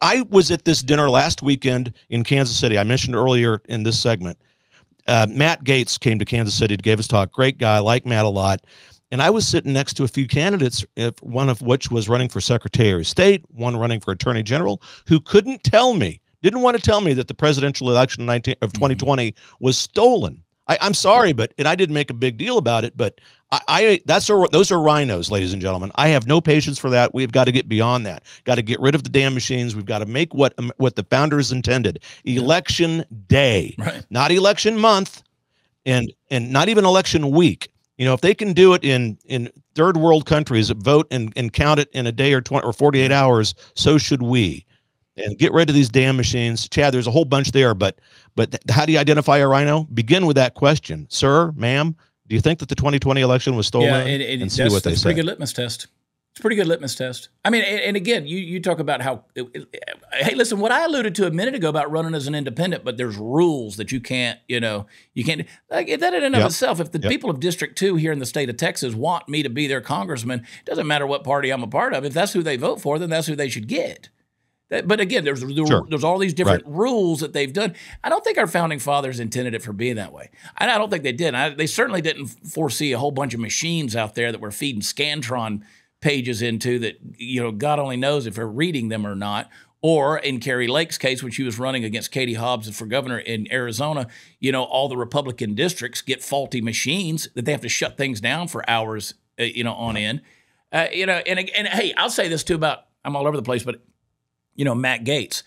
I was at this dinner last weekend in Kansas City. I mentioned earlier in this segment. Matt Gaetz came to Kansas City to give his talk. Great guy. I like Matt a lot. And I was sitting next to a few candidates, one of which was running for Secretary of State, one running for Attorney General, who didn't want to tell me that the presidential election of 2020 was stolen. I'm sorry, and I didn't make a big deal about it, but those are rhinos, ladies and gentlemen. I have no patience for that. We've got to get beyond that. Got to get rid of the damn machines. We've got to make what the founders intended. Election day, right. Not election month, and not even election week. You know, if they can do it in third world countries, vote and count it in a day or 20 or 48 hours, so should we. And get rid of these damn machines. Chad, there's a whole bunch there, but how do you identify a rhino? Begin with that question. Sir, ma'am, do you think that the 2020 election was stolen? Yeah, and see what they say. It's a pretty good litmus test. It's a pretty good litmus test. I mean, and again, you talk about how, hey, listen, what I alluded to a minute ago about running as an independent, but there's rules that you can't, like that in and of itself, if the people of District 2 here in the state of Texas want me to be their congressman, it doesn't matter what party I'm a part of. If that's who they vote for, then that's who they should get. But again, there's all these different rules that they've done. I don't think our founding fathers intended it for being that way. I don't think they did. They certainly didn't foresee a whole bunch of machines out there that were feeding Scantron pages into that, God only knows if they're reading them or not. Or in Kari Lake's case, when she was running against Katie Hobbs for governor in Arizona, all the Republican districts get faulty machines that they have to shut things down for hours, on end. And hey, I'll say this too about, I'm all over the place, but Matt Gaetz,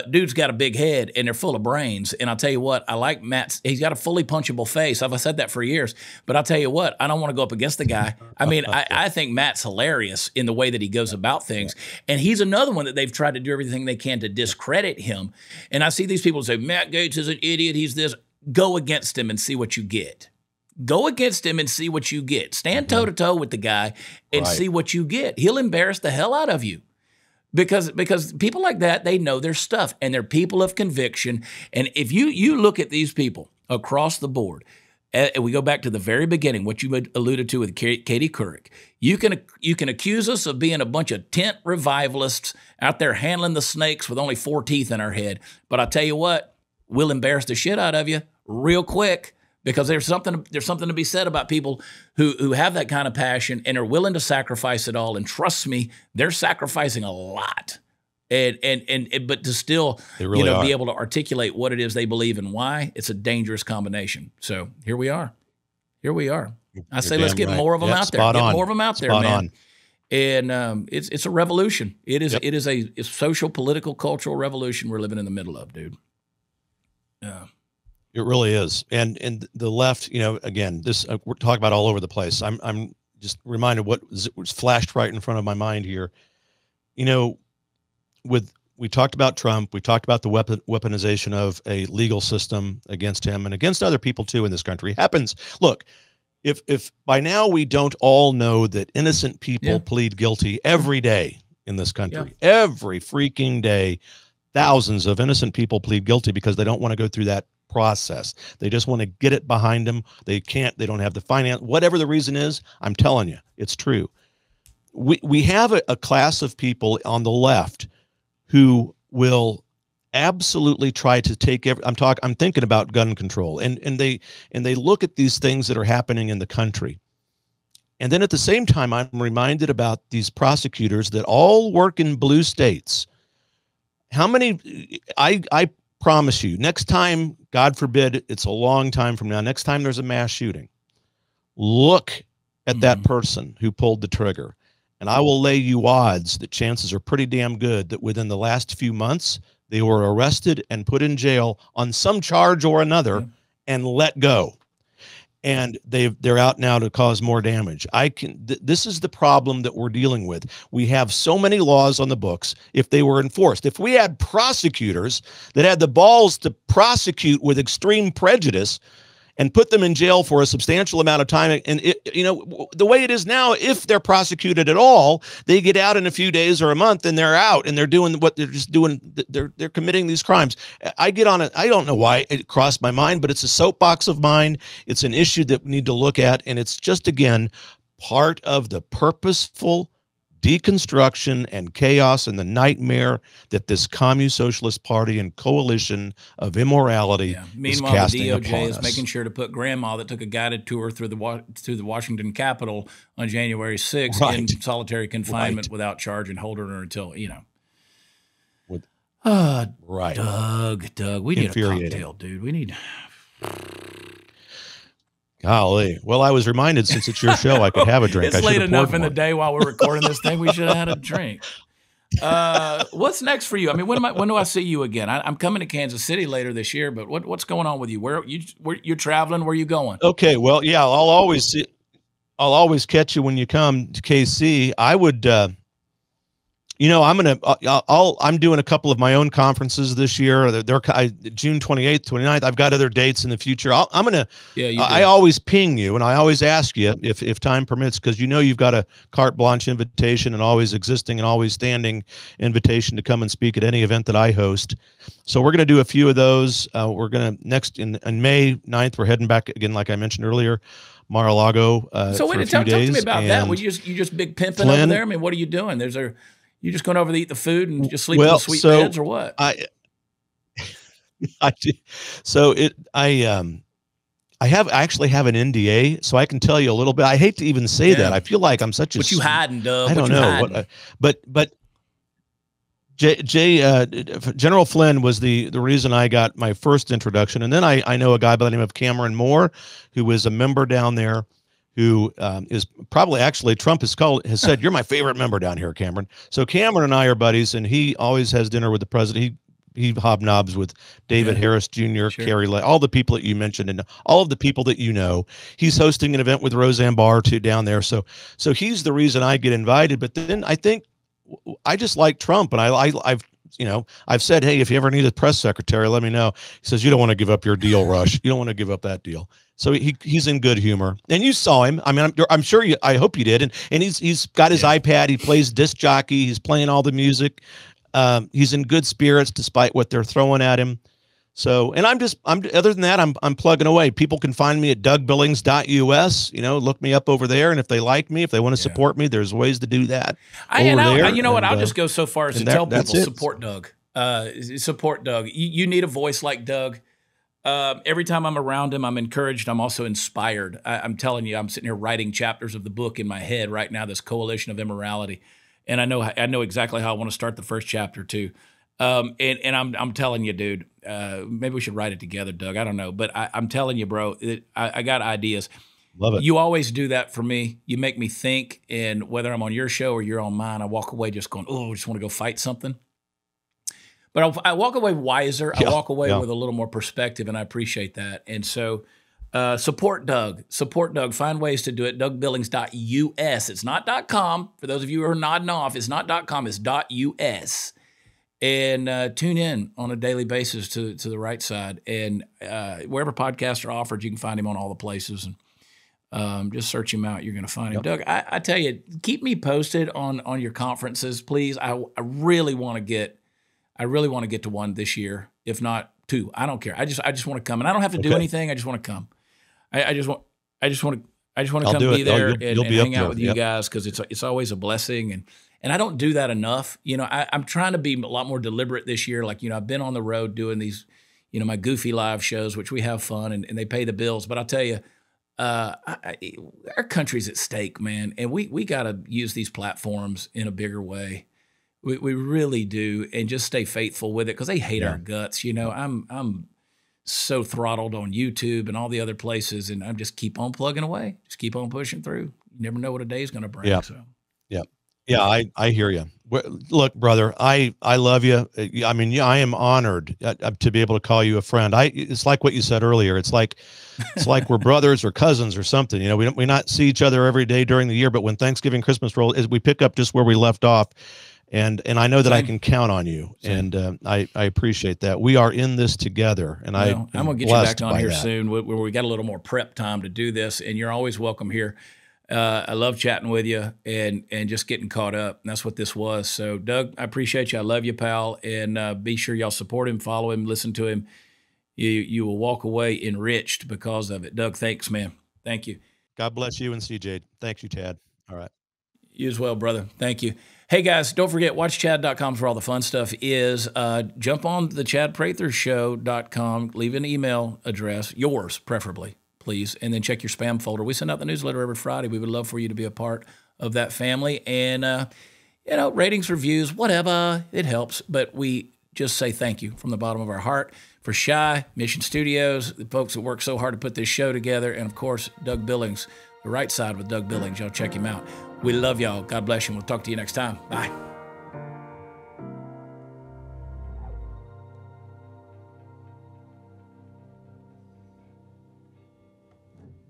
dude's got a big head and they're full of brains. And I'll tell you what, I like Matt's, he's got a fully punchable face. I've said that for years, but I'll tell you what, I don't want to go up against the guy. I mean, I think Matt's hilarious in the way that he goes about things. And he's another one that they've tried to do everything they can to discredit him. And I see these people say, Matt Gaetz is an idiot. He's this. Go against him and see what you get. Go against him and see what you get. Stand toe-to-toe with the guy and see what you get. He'll embarrass the hell out of you. Because people like that, they know their stuff, and they're people of conviction. And if you look at these people across the board, and we go back to the very beginning, what you alluded to with Katie Couric, you can accuse us of being a bunch of tent revivalists out there handling the snakes with only 4 teeth in our head. But I tell you what, we'll embarrass the shit out of you real quick. Because there's something to be said about people who have that kind of passion and are willing to sacrifice it all. And trust me, they're sacrificing a lot. But to still really be able to articulate what it is they believe and why, it's a dangerous combination. So here we are. I say let's get more of them out there. Get more of them out there, man. And it's a revolution. It is a social, political, cultural revolution we're living in the middle of, dude. Yeah. It really is. And the left, again, this we're talking about all over the place. I'm just reminded what was flashed right in front of my mind here. We talked about Trump, we talked about the weaponization of a legal system against him and against other people too in this country. Happens. Look, if by now we don't all know that innocent people plead guilty every day in this country, every freaking day, thousands of innocent people plead guilty because they don't want to go through that process. They just want to get it behind them. They don't have the finance, whatever the reason is. I'm telling you, it's true. We have a class of people on the left who will absolutely try to take I'm thinking about gun control, and they look at these things that are happening in the country. And then at the same time, I'm reminded about these prosecutors that all work in blue states. How many, I promise you, next time, God forbid, it's a long time from now, next time there's a mass shooting, look at that person who pulled the trigger. And I will lay you odds that chances are pretty damn good that within the last few months, they were arrested and put in jail on some charge or another and let go. And they're out now to cause more damage. This is the problem that we're dealing with. We have so many laws on the books. If they were enforced, if we had prosecutors that had the balls to prosecute with extreme prejudice and put them in jail for a substantial amount of time, and the way it is now, if they're prosecuted at all, they get out in a few days or a month, and they're out, and they're doing what they're just doing. They're committing these crimes. I get on it. I don't know why it crossed my mind, but it's a soapbox of mine. It's an issue that we need to look at, and it's just, again, part of the purposeful deconstruction and chaos and the nightmare that this Commune Socialist Party and coalition of immorality is casting upon us. Meanwhile, the DOJ is making sure to put grandma that took a guided tour through the Washington Capitol on January 6th in solitary confinement without charge and holding her until, Doug, we need a cocktail, dude. We need... Golly. Well, I was reminded, since it's your show, I could have a drink. It's late enough in the day while we're recording this thing. We should have had a drink. What's next for you? I mean, when do I see you again? I'm coming to Kansas City later this year, but what's going on with you? Where you're traveling? Where are you going? Okay. Well, yeah, I'll always catch you when you come to KC. I would, I'm doing a couple of my own conferences this year. They're June 28th, 29th. I've got other dates in the future. I always ping you, and I always ask you if time permits, because you've got a carte blanche invitation, and always existing and always standing invitation to come and speak at any event that I host. So we're going to do a few of those. We're going to next in May 9th, we're heading back again, like I mentioned earlier, Mar-a-Lago. So wait, talk to me about that. You just big pimping over there? I mean, what are you doing? You just going over to eat the food and just sleep in the sweet beds, or what? I do. So I actually have an NDA, so I can tell you a little bit. I hate to even say that. I feel like I'm such a. What you hiding, Doug? I don't know. But General Flynn was the reason I got my first introduction, and then I know a guy by the name of Cameron Moore, who is a member down there, who is probably, actually, Trump has said, "You're my favorite member down here, Cameron." So Cameron and I are buddies, and he always has dinner with the president. He hobnobs with David Harris Jr., Kerry Lake, all the people that you mentioned, and all of the people that you know. He's hosting an event with Roseanne Barr too down there. So he's the reason I get invited. But then I think I just like Trump, and I've said, hey, if you ever need a press secretary, let me know. He says, you don't want to give up your deal, Rush. You don't want to give up that deal. So he's in good humor, and you saw him. I mean, I'm sure I hope you did. And he's got his iPad. He plays disc jockey. He's playing all the music. He's in good spirits despite what they're throwing at him. So, and other than that, I'm plugging away. People can find me at DougBillings.us. Look me up over there. And if they like me, if they want to support me, there's ways to do that. I'll just go so far as to tell people, support Doug. Support Doug. You need a voice like Doug. Every time I'm around him, I'm encouraged. I'm also inspired. I'm telling you, I'm sitting here writing chapters of the book in my head right now, this Coalition of Immorality. And I know exactly how I want to start the first chapter too. And I'm telling you, dude, maybe we should write it together, Doug. I don't know, but I'm telling you, bro, I got ideas. Love it. You always do that for me. You make me think, and whether I'm on your show or you're on mine, I walk away just going, I just want to go fight something. But I walk away wiser. I walk away with a little more perspective, and I appreciate that. And so support Doug. Support Doug. Find ways to do it. DougBillings.us. It's not .com. For those of you who are nodding off, it's not .com. It's .us. And tune in on a daily basis to the right side. And wherever podcasts are offered, you can find him on all the places. And just search him out. You're going to find him. Doug, I tell you, keep me posted on your conferences, please. I really want to get to one this year, if not two. I don't care. I just want to come, and I don't have to do anything. I just want to come. I just want I just want to come be there and hang out with you guys, because it's always a blessing. And I don't do that enough. You know, I'm trying to be a lot more deliberate this year. Like, you know, I've been on the road doing these, you know, my goofy live shows, which we have fun and they pay the bills. But I'll tell you, our country's at stake, man. And we got to use these platforms in a bigger way. We really do. And just stay faithful with it, because they hate our guts. You know, I'm so throttled on YouTube and all the other places, and I just keep on plugging away, just keep on pushing through. You never know what a day's going to bring. Yeah. So. Yeah, I hear you. Look, brother, I love you. I mean, I am honored to be able to call you a friend. It's like what you said earlier. It's like we're brothers or cousins or something. You know, we not see each other every day during the year, but when Thanksgiving, Christmas rolls, we pick up just where we left off. And I know that I can count on you, and I appreciate that. We are in this together, and I'm gonna get you back on here soon, where we got a little more prep time to do this, and you're always welcome here. I love chatting with you and just getting caught up. And that's what this was. So, Doug, I appreciate you. I love you, pal. And be sure y'all support him, follow him, listen to him. You will walk away enriched because of it. Doug, thanks, man. Thank you. God bless you and CJ. Thank you, Chad. All right. You as well, brother. Thank you. Hey, guys, don't forget, watchchad.com for all the fun stuff is. Jump on the ChadPratherShow.com. Leave an email address, yours preferably, please, and then check your spam folder. We send out the newsletter every Friday. We would love for you to be a part of that family. And, you know, ratings, reviews, whatever, it helps. But we just say thank you from the bottom of our heart for Shy, Mission Studios, the folks that work so hard to put this show together, and, of course, Doug Billings, the right side with Doug Billings. Y'all check him out. We love y'all. God bless you. We'll talk to you next time. Bye.